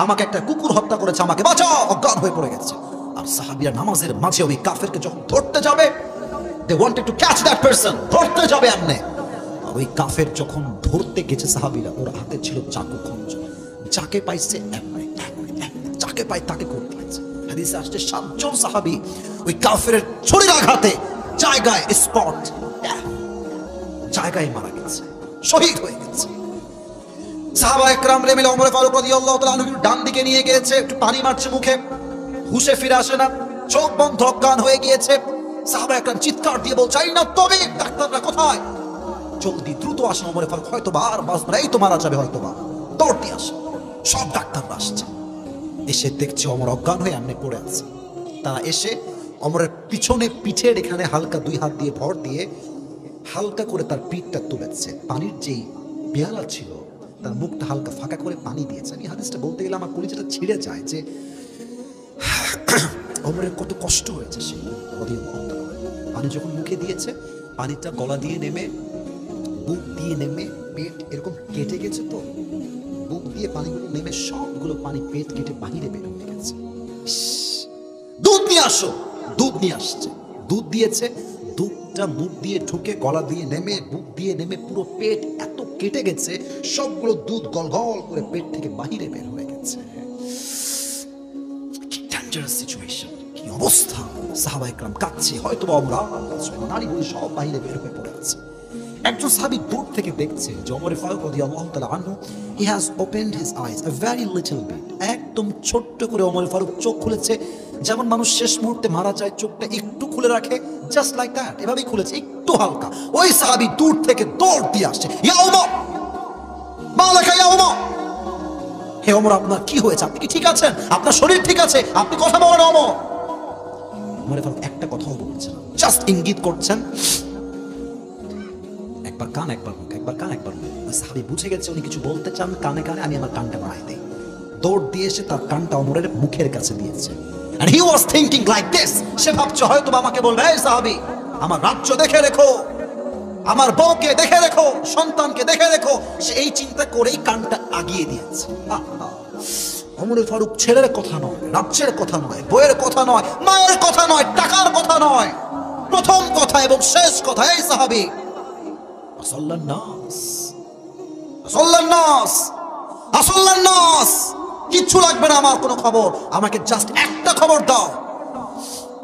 আমাকে একটা কুকুর হত্যা করেছে, আমাকে বাঁচাও, অজ্ঞান হয়ে পড়ে গেছে। আর সাহাবীরা নামাজের মাঝে ওই কাফেরকে যখন ধরতে যাবে, they wanted to catch that person, ধরতে যাবে এমনে। আর ওই কাফের যখন ধরতে গেছে সাহাবীরা, ওর হাতে ছিল চাকু খঞ্জর, যাকে পাইছে এমনে যাকে পাই তাকে করে দিয়েছে। হাদিসে আসছে 7 জন সাহাবী ওই কাফেরের ছুরির আঘাতে জায়গায় স্পট জায়গায় মারা গেছে, শহীদ হয়ে গেছে। সাহাবা একরাম মিলে ওমর ফারুক রাদিয়াল্লাহু তাআলা আনহু ডান দিকে নিয়ে গিয়েছে, একটু পানি মারছে মুখে, হুঁশে ফিরে আসে না, চোখ বন্ধ, অজ্ঞান হয়ে গিয়েছে। সাহাবা একরাম চিৎকার দিয়ে বলছে এই না তবে ডাক্তাররা কোথায়, জলদি দ্রুত আসেন ওমর ফারুক, হয়তো বা আর বাঁচবে না, এই তো মারা যাবে হয়তো বা। দৌড়তে আসে, সব ডাক্তাররা আসছে, এসে দেখছে ওমর অজ্ঞান হয়ে এমনি পড়ে আছে। তারা এসে ওমরের পিছনে, পিঠের এখানে হালকা 2 হাত দিয়ে ভর দিয়ে হালকা করে তার পিঠটা তুলেছে। পানির যেই পেয়ালা ছিল তার মুখটা হালকা ফাঁকা করে পানি দিয়েছে। আমি হাদিসটা বলতে গেলে আমার কলিজাটা ছিঁড়ে যায় যে ওমরের কত কষ্ট হয়েছে। সেই পানি যখন মুখে দিয়েছে, পানিটা গলা দিয়ে নেমে, বুক দিয়ে নেমে, পেট এরকম কেটে গেছে, তো বুক দিয়ে পানিগুলো নেমে সবগুলো পানি পেট কেটে বাহিরে বের হয়ে গেছে। দুধ নিয়ে আসো, দুধ নিয়ে আসছে, দুধ দিয়েছে, দুধটা মুখ দিয়ে ঢুকে গলা দিয়ে নেমে, বুক দিয়ে নেমে পুরো পেট এত কেটে গেছে, সবগুলো দুধ গলগল করে পেট থেকে বাহিরে বের হয়ে গেছে। কি ডেঞ্জারাস সিচুয়েশন, কি অবস্থা! সাহাবা একরাম কাঁদছে, হয়তো আমরা নারী বলে সব বাহিরে বের হয়ে পড়ে আছে। একজন সাহাবী দূর থেকে দেখছে যে ওমর ফারুক রাদিয়াল্লাহু তাআলা আনহু, he has opened his eyes a very little bit, একদম ছোট্ট করে ওমর ফারুক চোখ খুলেছে, যেমন মানুষ শেষ মুহূর্তে মারা যায় চোখটা একটু খুলে রাখে, জাস্ট লাইক দ্যাট, এভাবেই খুলেছে একটু হালকা। ওই সাহাবী দূর থেকে দৌড় দিয়ে আসছে, ইয়া ওমর, মা লাকা ইয়া ওমর, হে ওমর আপনার কি হয়েছে? আপনি কি ঠিক আছেন? আপনার শরীর ঠিক আছে? আপনি কথা বলেন ওমর। ওমর ফারুক একটা কথাও বলছেন না, জাস্ট ইঙ্গিত করছেন, একবার কান একবার মুখ, একবার কান একবার মুখ। সাহাবী বুঝে গেছে উনি কিছু বলতে চান, কানে কানে, আমি আমার কানটা বাড়াই দেই। দৌড় দিয়ে এসে তার কানটা ওমরের মুখের কাছে দিয়েছে। And he was thinking like this, সে ভাবছে হয়তো আমাকে বলবে, এই সাহাবী আমার রাজ্য দেখে রেখো, আমার বউকে দেখে রেখো, সন্তানকে দেখে রেখো। সে এই চিন্তা করেই কানটা আগিয়ে দিয়েছে। ওমর ফারুক ছেলের কথা নয়, রাজ্যের কথা নয়, বইয়ের কথা নয়, মায়ের কথা নয়, টাকার কথা নয়, প্রথম কথা এবং শেষ কথা, এই সাহাবী কিচ্ছু লাগবে না আমার কোনো খবর, আমাকে জাস্ট একটা খবর দাও।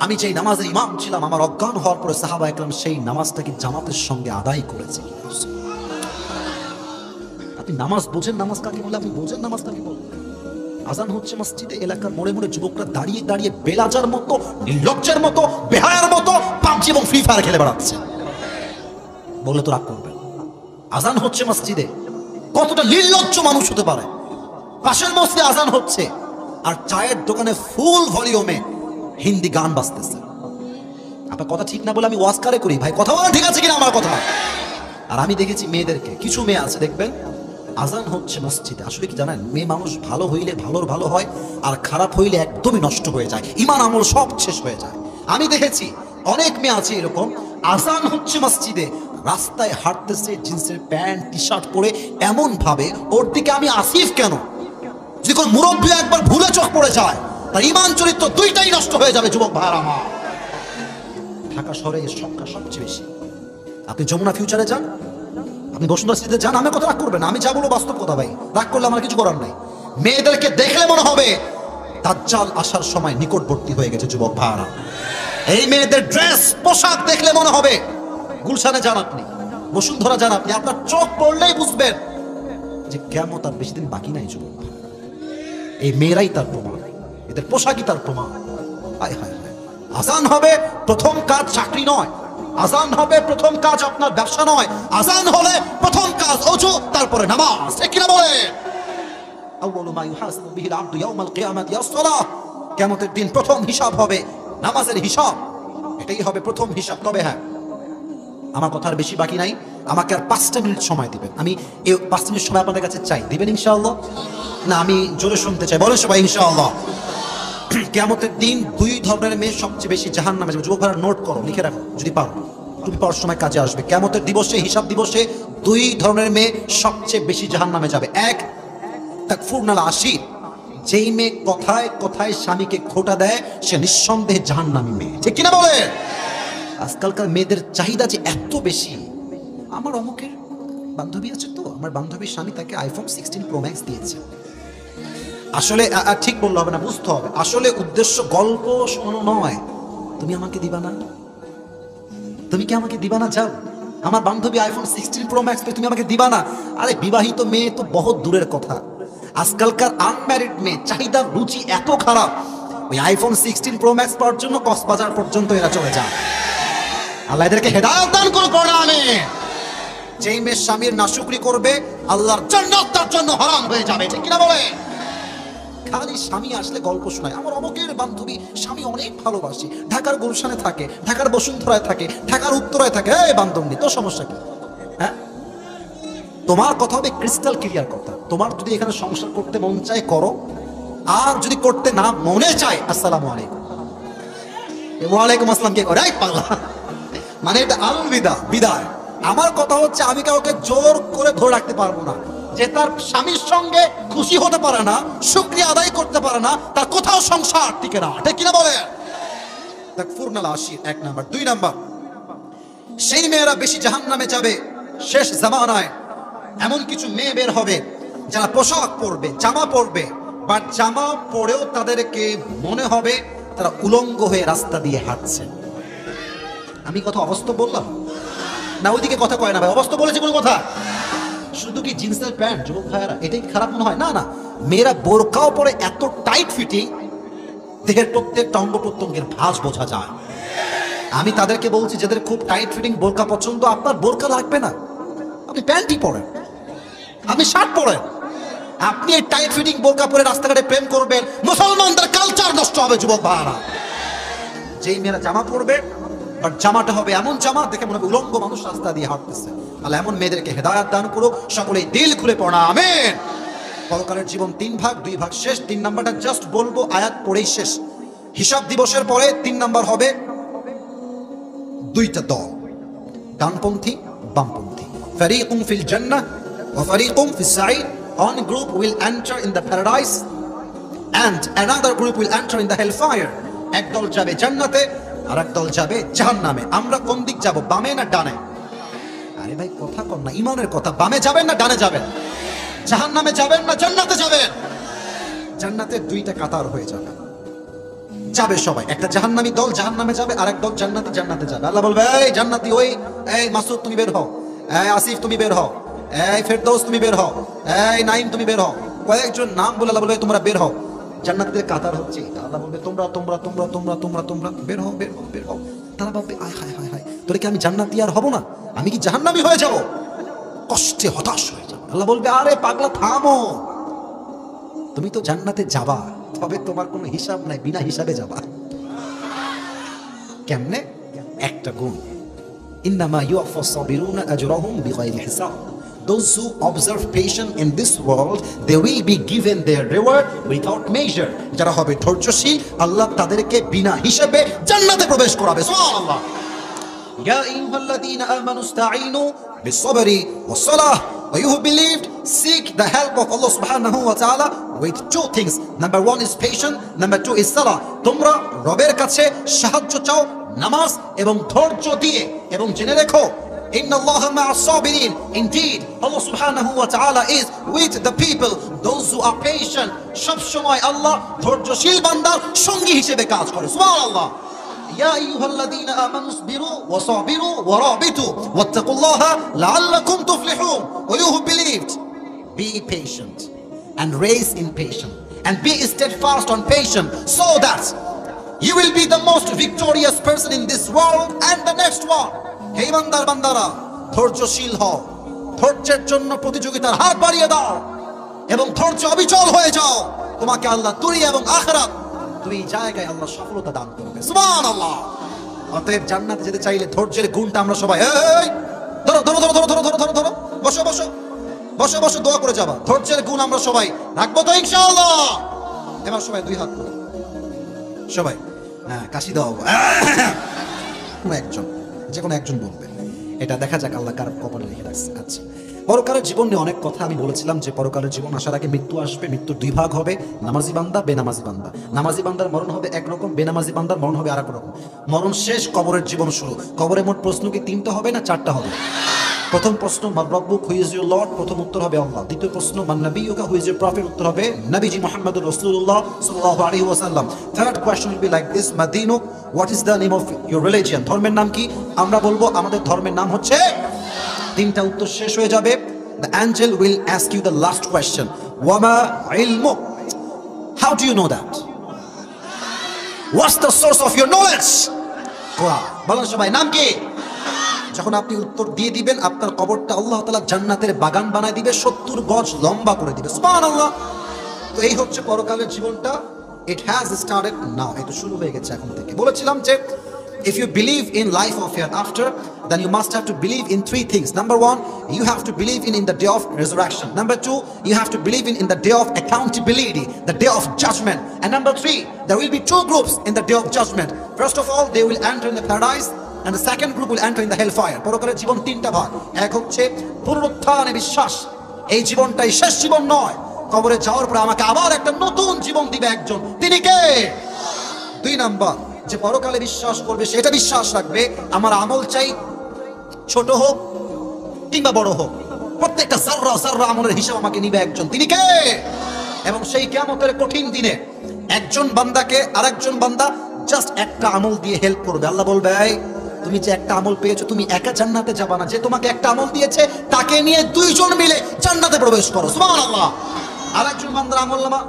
আমি যেই নামাজের ইমাম ছিলাম, আমার অজ্ঞান হওয়ার পরে সাহাবা একরাম সেই নামাজটাকে জামাতের সঙ্গে আদায় করেছে। আপনি নামাজ বোঝেন, নামাজ কাকে বলে? আপনি বোঝেন নামাজ কাকে বলে? আজান হচ্ছে মসজিদে, এলাকার মোড়ে মোড়ে যুবকরা দাঁড়িয়ে দাঁড়িয়ে বেলাজার মতো, নির্লজ্জের মতো, বেহায়ার মতো পাবজি এবং ফ্রি ফায়ার খেলে বেড়াচ্ছে। বলে তো রাগ করবেন, আজান হচ্ছে মসজিদে, কতটা নির্লজ্জ মানুষ হতে পারে? পাশের মসজিদে আজান হচ্ছে আর চায়ের দোকানে ফুল ভলিউমে হিন্দি গান বাজতেছে। আপনার কথা ঠিক না বলে আমি ওয়াজ কারে করি? ভাই কথা বলা ঠিক আছে কিনা আমার কথা? আর আমি দেখেছি মেয়েদেরকে, কিছু মেয়ে আছে দেখবেন আজান হচ্ছে মসজিদে, আসলে কি জানেন, মেয়ে মানুষ ভালো হইলে ভালোর ভালো হয়, আর খারাপ হইলে একদমই নষ্ট হয়ে যায়, ইমান আমল সব শেষ হয়ে যায়। আমি দেখেছি অনেক মেয়ে আছে এরকম, আজান হচ্ছে মসজিদে, রাস্তায় হাঁটতেছে জিন্সের প্যান্ট টি শার্ট পরে, এমন ভাবে ওর দিকে আমি আসিফ কেন? যদি কোন মুরব্বী একবার ভুলে চোখ পড়ে যায়, তার ইমান চরিত্র দুইটাই নষ্ট হয়ে যাবে। যুবক ভাইরা আমার, ঢাকা শহরে এর সংখ্যা সবচেয়ে বেশি। আপনি যমুনা ফিউচারে যান, আপনি বসুন্ধরা সিটিতে যান, আমি কথা রাগ করবেন, আমি যা বলবো বাস্তব কথা ভাই, রাগ করলে আমার কিছু করার নাই। মেয়েদেরকে দেখলে মনে হবে দাজ্জাল আসার সময় নিকটবর্তী হয়ে গেছে। যুবক ভাইরা, এই মেয়েদের ড্রেস পোশাক দেখলে মনে হবে, গুলশানে যান আপনি, বসুন্ধরা যান আপনি, আপনার চোখ পড়লেই বুঝবেন যে কিয়ামত আর বেশি দিন বাকি নাই। যুবক, এই মেয়েরাই তার প্রমাণ, এদের পোশাকই তার প্রমাণ। হায় হায় হায়, আজান হবে প্রথম কাজ চাকরি নয়, আজান হবে প্রথম কাজ আপনার ব্যবসা নয়, আজান হলে প্রথম কাজ ওযু, তারপরে নামাজ। ঠিক কিনা বলে? আউয়ালু মা ইউহাসাবু বিহিল আবদু ইয়াউমাল কিয়ামাতি আস-সালাহ। কিয়ামতের দিন প্রথম হিসাব হবে নামাজের হিসাব, এটাই হবে প্রথম হিসাব। তবে হ্যাঁ, আমার কথার বেশি বাকি নাই, আমাকে আর 5টা মিনিট সময় দিবেন। আমি এই 5 মিনিট সময় আপনাদের কাছে চাই, দিবেন ইনশাআল্লাহ? না আমি জোরে শুনতে চাই, বলেন সবাই ইনশাআল্লাহ। কিয়ামতের দিন 2 ধরনের মেয়ে সবচেয়ে বেশি জাহান্নামে যাবে। যুবক ভাইরা নোট করো, লিখে রাখো যদি পারো, তুমি পড়ার সময় কাজে আসবে। কিয়ামতের দিবসে, হিসাব দিবসে 2 ধরনের মেয়ে সবচেয়ে বেশি জাহান্নামে যাবে। এক, তাকফুরনাল আশির, যেই মেয়ে কথায় কথায় স্বামীকে খোঁটা দেয়, সে নিঃসন্দেহে জাহান্নামী মেয়ে। ঠিক কিনা বলে? আজকালকার মেয়েদের চাহিদা যে এত বেশি। আমার অমুকের বান্ধবী আছে, তো আমার বান্ধবীর স্বামী তাকে আইফোন 16 প্রো ম্যাক্স দিয়েছে। আসলে ঠিক বললে হবে না, বুঝতে হবে আসলে উদ্দেশ্য গল্প শোনো নয়, তুমি আমাকে দিবা না, তুমি কি আমাকে দিবা না? যাও, আমার বান্ধবী আইফোন 16 প্রো ম্যাক্স পেয়ে তুমি আমাকে দিবা না? আরে বিবাহিত মেয়ে তো বহুত দূরের কথা, আজকালকার আনম্যারিড মেয়ে চাহিদা রুচি এত খারাপ, ওই আইফোন 16 প্রো ম্যাক্স পাওয়ার জন্য কক্সবাজার পর্যন্ত এরা চলে যায়। আল্লাহ এদেরকে হেদায়েত দান করুক। আমি যেই মেয়ে স্বামীর নাশুকরি করবে আল্লাহর জান্নাত তার জন্য হারাম হয়ে যাবে, ঠিক কিনা বলে? খালি স্বামী আসলে গল্প শোনায়, আমার অমুকের বান্ধবী স্বামী অনেক ভালোবাসি, ঢাকার গুলশানে থাকে, ঢাকার বসুন্ধরায় থাকে, ঢাকার উত্তরায় থাকে। এই বান্ধবী, তোর সমস্যা কি? হ্যাঁ, তোমার কথা হবে ক্রিস্টাল ক্লিয়ার কথা। তোমার যদি এখানে সংসার করতে মন চায় করো, আর যদি করতে না মনে চায় আসসালামু আলাইকুম। ওয়ালাইকুম আসসালাম কে করে? পাগলা, মানে এটা আলবিদা, বিদায়। আমার কথা হচ্ছে আমি কাউকে জোর করে ধরে রাখতে পারবো না। যে তার স্বামীর সঙ্গে খুশি হতে পারে না, শুকরিয়া আদায় করতে পারে না, তার কোথাও সংসার টিকে না, ঠিক কিনা বলে? তাকফুরনাল আশির 1 নাম্বার। 2 নাম্বার, সেই মেয়েরা বেশি জাহান্নামে যাবে। শেষ জামানায় এমন কিছু মেয়ে বের হবে যারা পোশাক পরবে, জামা পরবে, বাট জামা পরেও তাদেরকে মনে হবে তারা উলঙ্গ হয়ে রাস্তা দিয়ে হাঁটছে। আমি কথা অবাস্তব বললাম না? ওইদিকে কথা কয় না ভাই, অবাস্তব বলেছে কোনো কথা? শুধু কি জিন্সের প্যান্ট যুবক ভাইয়ারা, এটাই খারাপ মনে হয়? না না, মেয়েরা বোরকাও পরে এত টাইট ফিটিং, দেহের প্রত্যেকটা অঙ্গ প্রত্যঙ্গের ভাঁজ বোঝা যায়। আমি তাদেরকে বলছি যাদের খুব টাইট ফিটিং বোরকা পছন্দ, আপনার বোরকা লাগবে না, আপনি প্যান্টই পরেন, আপনি শার্ট পরেন। আপনি এই টাইট ফিটিং বোরকা পরে রাস্তাঘাটে প্রেম করবেন, মুসলমানদের কালচার নষ্ট হবে যুবক ভাইয়ারা। যেই মেয়েরা জামা পরবে, বাট জামাটা হবে এমন জামা দেখে মনে হবে উলঙ্গ মানুষ রাস্তা দিয়ে হাঁটতেছে। আল্লাহ এমন মেয়েদেরকে হেদায়েত দান করুক, সকলেই দিল খুলে পড়া আমিন। পরকালের জীবন 3 ভাগ, 2 ভাগ শেষ। 3 নাম্বারটা জাস্ট বলবো, আয়াত পড়েই শেষ। হিসাব দিবসের পরে 3 নাম্বার হবে 2টা দল, ডানপন্থী বামপন্থী। ফারিকুম ফিল জান্নাহ ওয়া ফারিকুম ফিস Saeed. One group will enter in the paradise and another group will enter in the hellfire. এক দল যাবে জান্নাতে আর এক দল যাবে জাহান্নামে। আমরা কোন দিক যাব, বামে না ডানে? আরে ভাই কথা কর না, ইমানের কথা। বামে যাবেন না ডানে যাবেন? জাহান্নামে যাবেন না জান্নাতে যাবেন? জান্নাতে 2টা কাতার হয়ে যাবে, যাবে সবাই। একটা জাহান্নামী দল জাহান্নামে যাবে, আর এক দল জান্নাতি জান্নাতে যাবে। আল্লাহ বলবে, এই জান্নাতি, ওই এই মাসুদ তুমি বের হও, এই আসিফ তুমি বের হও, এই ফেরদৌস তুমি বের হও, এই নাইম তুমি বের হও। কয়েকজন নাম বলে আল্লাহ বলবে তোমরা বের হও। জান্নাতীদের কাতার হচ্ছে, আল্লাহ বলবে তোমরা তোমরা তোমরা তোমরা তোমরা তোমরা বের হও, বের হও, বের হও। তারা ভাববে, আয় হায় হায় হায়, তোরে কি আমি জান্নাতি আর হব না? আমি কি জাহান্নামী হয়ে যাব? কষ্টে হতাশ হয়ে যাবে। আল্লাহ বলবে, আরে পাগলা থামো, তুমি তো জান্নাতে যাবা, তবে তোমার কোনো হিসাব নাই, বিনা হিসাবে যাবা। কেমনে? একটা গুণ, ইন্নামা ইউওয়াফাস সাবিরুনা আজরাহুম বিগাইরি হিসাব। Those who observe patience in this world, they will be given their reward without measure. যারা হবে ধৈর্যশীল, আল্লাহ তাদেরকে বিনা হিসাবে জান্নাতে প্রবেশ করাবে। সুবহানাল্লাহ। ইয়া আইয়ুহাল্লাযীনা আমানু ইসতাঈনু বিস-সাবরি ওয়াস-সালাহ ওয়া you believed seek the help of Allah subhanahu wa ta'ala with 2 things. Number 1 is patience, number 2 is salah. তোমরা রবের কাছে সাহায্য চাও নামাজ এবং ধৈর্য দিয়ে, এবং জেনে রেখো Inna Allah ma'a sabirin. Indeed, Allah subhanahu wa ta'ala is with the people, those who are patient. সব সময় আল্লাহ ধৈর্যশীল বান্দার সঙ্গী হিসেবে কাজ করে। সুবহানাল্লাহ। ইয়া আইয়ুহাল্লাযীনা আমানু ইসবিরু ওয়া সাবিরু ওয়া রাবিতু ওয়াত্তাকুল্লাহা লাআল্লাকুম তুফলিহুন। Or you who believed, be patient and raise in patience and be steadfast on patience, so that you will be the most victorious person in this world and the next one. হে ইমানদার বান্দারা, ধৈর্যশীল হও, ধৈর্যের জন্য প্রতিযোগিতার হাত বাড়িয়ে দাও এবং ধৈর্য অবিচল হয়ে যাও। তোমাকে আল্লাহ দুনিয়া এবং আখিরাত 2 জায়গায় আল্লাহ সফলতা দান করবে। সুবহানাল্লাহ। অতএব জান্নাতে যেতে চাইলে ধৈর্যের গুণটা আমরা সবাই, এই ধরো ধরো ধরো ধরো ধরো ধরো ধরো, বসো বসো বসো বসো, দোয়া করে যাবা। ধৈর্যের গুণ আমরা সবাই রাখবো তো ইনশাআল্লাহ? এবার সবাই 2 হাত করে সবাই, হ্যাঁ, কাশি দাও। একজন, যে কোনো একজন বলবে, এটা দেখা যাক আল্লাহ কার কপালে লিখে রাখছে। আচ্ছা, পরকালের জীবন নিয়ে অনেক কথা আমি বলেছিলাম যে পরকালের জীবন আসার আগে মৃত্যু আসবে। মৃত্যুর 2 ভাগ হবে, নামাজি বান্দা, বেনামাজি বান্দা। নামাজি বান্দার মরণ হবে একরকম, বেনামাজি বান্দার মরণ হবে আরেক রকম। মরণ শেষ, কবরের জীবন শুরু। কবরে মোট প্রশ্ন কি 3টা হবে না 4টা হবে? প্রথম প্রশ্ন, মান রাব্বুক, হু ইজ ইউর লর্ড? প্রথম উত্তর হবে আল্লাহ। দ্বিতীয় প্রশ্ন, মান নাবিয়ুকা, হু ইজ ইউর প্রফেট? উত্তর হবে নবীজি মুহাম্মদুর রাসূলুল্লাহ সাল্লাল্লাহু আলাইহি ওয়াসাল্লাম। Third question will be like this, মাদিনুক, what is the name of your religion? ধর্মের নাম কি? আমরা বলবো আমাদের ধর্মের নাম হচ্ছে। 3টা উত্তর শেষ হয়ে যাবে। The angel will ask you the last question. Wama ilmuk? How do you know that? What's the source of your knowledge? Quran. বলেন সবাই, নাম কি? যখন আপনি উত্তর দিয়ে দিবেন, আপনার কবরটা আল্লাহ তাআলা জান্নাতের বাগান বানায় দিবে, 70 গজ লম্বা করে দিবে। সুবহানাল্লাহ। তো এই হচ্ছে পরকালের জীবনটা। ইট হ্যাজ স্টার্টেড নাও, এটা শুরু হয়ে গেছে এখন থেকে। বলেছিলাম যে if you believe in life of hereafter, then you must have to believe in three things. Number one, you have to believe in the day of resurrection. Number two, you have to believe in the day of accountability, the day of judgment. And number three, there will be two groups in the day of judgment. First of all, they will enter in the paradise, and the second group will enter in the hellfire. পরকালের জীবন তিনটা ভাগ। এক হচ্ছে পুনরুত্থানে বিশ্বাস, এই জীবনটাই শেষ জীবন নয়, কবরে যাওয়ার পরে আমাকে আবার একটা নতুন জীবন দিবে একজন, তিনি কে? দুই নাম্বার, যে পরকালে বিশ্বাস করবে সেটা বিশ্বাস রাখবে আমার আমল চাই ছোট হোক কিংবা বড় হোক, প্রত্যেকটা জাররা জাররা আমলের হিসাব আমাকে নিবে একজন, তিনি কে? এবং সেই কিয়ামতের কঠিন দিনে একজন বান্দাকে আরেকজন বান্দা জাস্ট একটা আমল দিয়ে হেল্প করবে। আল্লাহ বলবে, এই তুমি যে একটা আমল পেয়েছো, তুমি একা জান্নাতে যাবা না, যে তোমাকে একটা আমল দিয়েছে তাকে নিয়ে দুইজন মিলে জান্নাতে প্রবেশ করো। সুবহানাল্লাহ। আরেকজন বান্দার আমলনামা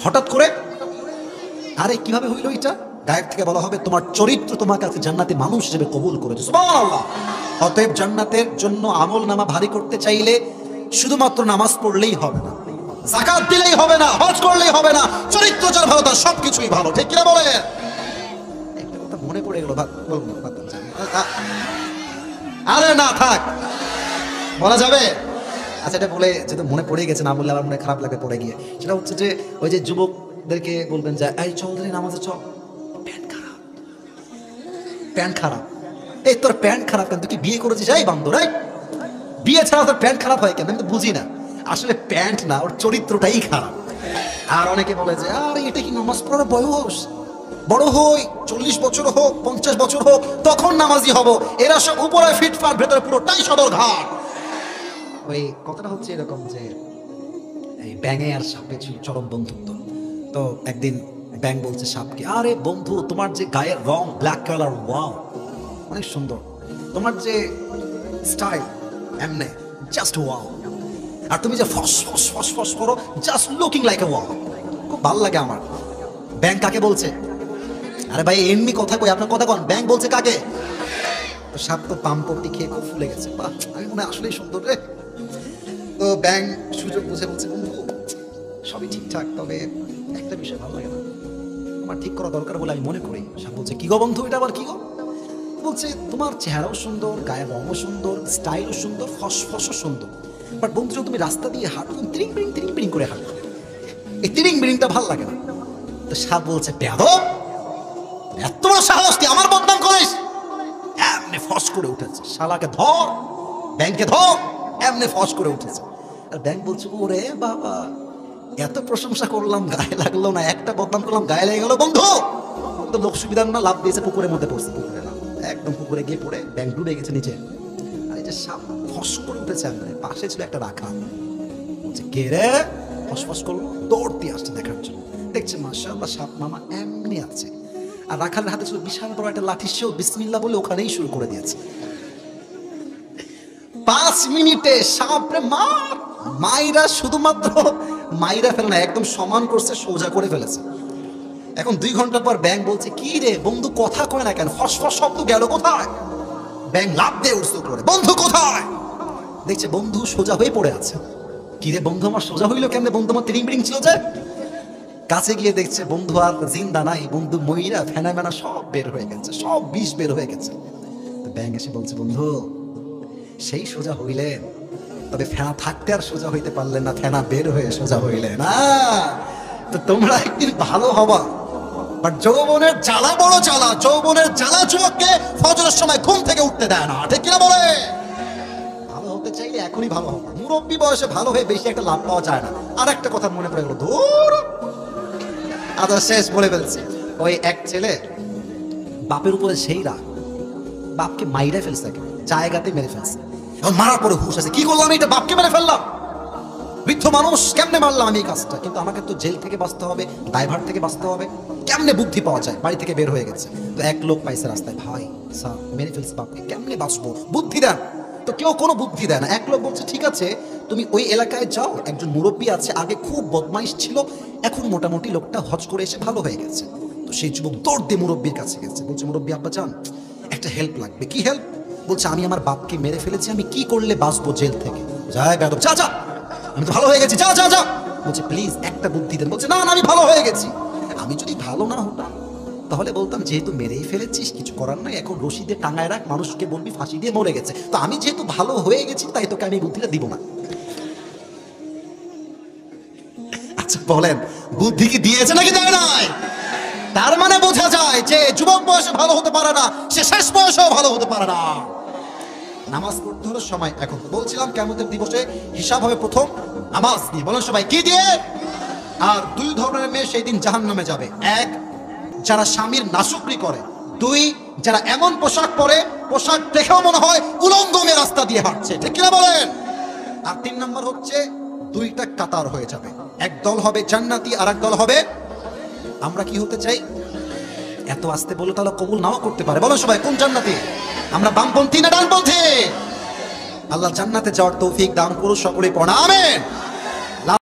হঠাৎ করে, আরে কিভাবে হইলো এটা? গায়েব থেকে বলা হবে তোমার চরিত্র তোমার কাছে জান্নাতে মানুষ হিসেবে কবুল করেছে। সুবহানাল্লাহ। অতএব জান্নাতের জন্য আমল নামা ভারী করতে চাইলে শুধুমাত্র নামাজ পড়লেই হবে না, যাকাত দিলেই হবে না, হজ করলেই হবে না, চরিত্র যার ভালো তার সবকিছুই ভালো, ঠিক কিনা বলে? একটা কথা মনে পড়ে গেল, বলবো না, আরে না থাক, বলা যাবে? আচ্ছা, এটা বলে যেহেতু মনে পড়ে গেছে, না বললে আমার মনে খারাপ লাগে পড়ে গিয়ে। সেটা হচ্ছে যে ওই যে যুবকদেরকে বলবেন যে এই চৌধুরী নামাজে চল, প্যান্ট খারাপ, প্যান্ট খারাপ। এই তোর প্যান্ট খারাপ কেন? তুই কি বিয়ে করেছিস? এই বান্দর, এই বিয়ে ছাড়া তোর প্যান্ট খারাপ হয় কেন? আমি তো বুঝি না। আসলে প্যান্ট না, ওর চরিত্রটাই খারাপ। আর অনেকে বলে যে আরে এটা কি নামাজ পড়ার বয়স? বড় হই, 40 বছর হোক, 50 বছর হোক, তখন নামাজি হব। এরা সব উপরে ফিটফাট, ভেতরে পুরোটাই সদর ঘাট। ওই কথাটা হচ্ছে এরকম যে এই ব্যাঙে আর সাপে ছিল চরম বন্ধুত্ব। তো একদিন ব্যাঙ বলছে সাপকে, আরে বন্ধু, তোমার যে গায়ের রং ব্ল্যাক কালার, ওয়াও, অনেক সুন্দর, তোমার যে স্টাইল এমনে জাস্ট ওয়াও, আর তুমি যে ফস ফস ফস ফস করো, just looking like a wow, খুব ভালো লাগে আমার। ব্যাঙ কাকে বলছে? আরে ভাই এমনি কথা কই, আপনার কথা কন। ব্যাঙ বলছে কাকে? তো সাপ তো পাম্পটি খেয়ে খুব ফুলে গেছে, বাহ, আমি মনে আসলেই সুন্দর রে। তো ব্যাঙ সুযোগ বুঝে বলছে, বন্ধু সবই ঠিকঠাক, তবে একটা বিষয় ভালো লাগে না, তোমার ঠিক করা দরকার বলে আমি মনে করি। সাপ বলছে, কি গো বন্ধু, এটা আবার কি গো? বলছে, তোমার চেহারাও সুন্দর, গায়ের রঙও সুন্দর, স্টাইলও সুন্দর, ফসফসও সুন্দর, বাট বন্ধু যখন তুমি রাস্তা দিয়ে হাঁটো, তুমি তিরিং বিরিং করে হাঁটো, এই তিরিং বিরিংটা ভালো লাগে না। তো সাপ বলছে, বেয়াদব, এত বড় সাহস, তুই আমার বদনাম করিস? এমনি ফস করে উঠেছে, শালাকে ধর, ব্যাংকে ধর, এমনি ফস করে উঠেছে। আর ব্যাংক বলছে, ওরে বাবা, এত প্রশংসা করলাম গায়ে লাগলো না, একটা বদনাম করলাম গায়ে লেগে গেল। বন্ধু তো লোক সুবিধার না, লাভ দিয়েছে পুকুরের মধ্যে পড়ছে, পুকুরে লাভ, একদম পুকুরে গিয়ে পড়ে ব্যাংক ডুবে গেছে নিচে। আর এই যে সাপ ফস করে উঠেছে, এমনি পাশে ছিল একটা রাখা, বলছে, কে রে? ফস ফস করলো, দৌড় দিয়ে আসছে দেখার জন্য। দেখছে মাশাআল্লাহ সাপ মামা এমনি আছে, আর রাখালের হাতে ছিল বিশাল বড় একটা লাঠি, সেও বিসমিল্লাহ বলে ওখানেই শুরু করে দিয়েছে। 5 মিনিটে সাপরে মাইরা, শুধুমাত্র মাইরা ফেলে না, একদম সমান করছে, সোজা করে ফেলেছে। এখন 2 ঘন্টা পর ব্যাঙ বলছে, কি রে বন্ধু, কথা কয় না কেন? ফসফস শব্দ গেল কোথায়? ব্যাঙ লাফ দিয়ে উঠছে উপরে, বন্ধু কোথায়? দেখছে বন্ধু সোজা হয়ে পড়ে আছে। কি রে বন্ধু আমার সোজা হইলো কেমনে? বন্ধু আমার তিরিং বিরিং ছিল যে। কাছে গিয়ে দেখছে বন্ধু আর জিন্দা নাই, বন্ধু ময়রা ফেনা মেনা সব বের হয়ে গেছে, সব বিষ বের হয়ে গেছে। তো ব্যাঙ এসে বলছে, বন্ধু সেই সোজা হইলে, তবে ফেনা থাকতে আর সোজা হইতে পারলেন না, ফেনা বের হয়ে সোজা হইলে না। তো তোমরা একদিন ভালো হবা, বাট যৌবনের জ্বালা বড় জ্বালা, যৌবনের জ্বালা যুবককে ফজরের সময় ঘুম থেকে উঠতে দেয় না, ঠিক কিনা বলে? ভালো হতে চাইলে এখনই ভালো হবা, মুরব্বী বয়সে ভালো হয়ে বেশি একটা লাভ পাওয়া যায় না। আর একটা কথা মনে পড়ে গেল, ধুর, আদা শেষ বলে ফেলছে। ওই এক ছেলে বাপের উপরে সেই রাগ, বাপকে মাইরা ফেলছে, জায়গাতে মেরে ফেলছে। এখন মারার পরে হুশ আছে, কি করলাম এটা, বাপকে মেরে ফেললাম, বৃদ্ধ মানুষ, কেমনে মারলাম আমি এই কাজটা? কিন্তু আমাকে তো জেল থেকে বাঁচতে হবে, দায়ভার থেকে বাঁচতে হবে, কেমনে বুদ্ধি পাওয়া যায়? বাড়ি থেকে বের হয়ে গেছে, তো এক লোক পাইছে রাস্তায়, ভাই স্যার মেরে ফেলছে বাপকে, কেমনে বাঁচবো, বুদ্ধি দেন। তো কেউ কোনো বুদ্ধি দেয় না। এক লোক বলছে, ঠিক আছে তুমি ওই এলাকায় যাও, একজন মুরব্বী আছে, আগে খুব বদমাইশ ছিল, এখন মোটামুটি লোকটা হজ করে এসে ভালো হয়ে গেছে। তো সেই যুবক দৌড় দিয়ে মুরব্বীর কাছে গেছে, বলছে, মুরব্বী আব্বা যান, একটা হেল্প লাগবে। কি হেল্প? বলছে আমি আমার বাপকে মেরে ফেলেছি, আমি কি করলে বাঁচবো জেল থেকে? যায় বেয়াদব, যা যা, আমি তো ভালো হয়ে গেছি, যা যা যা। বলছে প্লিজ একটা বুদ্ধি দেন। বলছে না না, আমি ভালো হয়ে গেছি। আমি যদি ভালো না হতাম তাহলে বলতাম যেহেতু মেরেই ফেলেছিস কিছু করার নাই, এখন রশিদে টাঙায় রাখ, মানুষকে বলবি ফাঁসি দিয়ে মরে গেছে। তো আমি যেহেতু ভালো হয়ে গেছি তাই তোকে আমি বুদ্ধিটা দিব না। আচ্ছা বলেন, বুদ্ধি কি দিয়েছে নাকি দেয় নাই? তার মানে বোঝা যায় যে যুবক বয়সে ভালো হতে পারে না, সে শেষ বয়সেও ভালো হতে পারে না। নামাজ পড়তে হলো সময়। এখন বলছিলাম কিয়ামতের দিবসে হিসাব হবে প্রথম নামাজ নিয়ে। বলেন সবাই কি দিয়ে? আর দুই ধরনের মেয়ে সেই দিন জাহান্নামে যাবে। এক, যারা স্বামীর নাশুকরি করে। দুই, যারা এমন পোশাক পরে পোশাক দেখেও মনে হয় উলঙ্গ মেয়ে রাস্তা দিয়ে হাঁটছে। ঠিক কিনা বলেন? আর তিন নম্বর হচ্ছে দুইটা কাতার হয়ে যাবে, এক দল হবে জান্নাতি আর এক দল হবে, আমরা কি হতে চাই? এত আস্তে বলে তাহলে কবুল নাও করতে পারে। বলো সবাই কোন জান্নাতি? আমরা বামপন্থী না ডানপন্থী? আল্লাহ জান্নাতে যাওয়ার তৌফিক দান করুন, সকলে পড়া আমিন।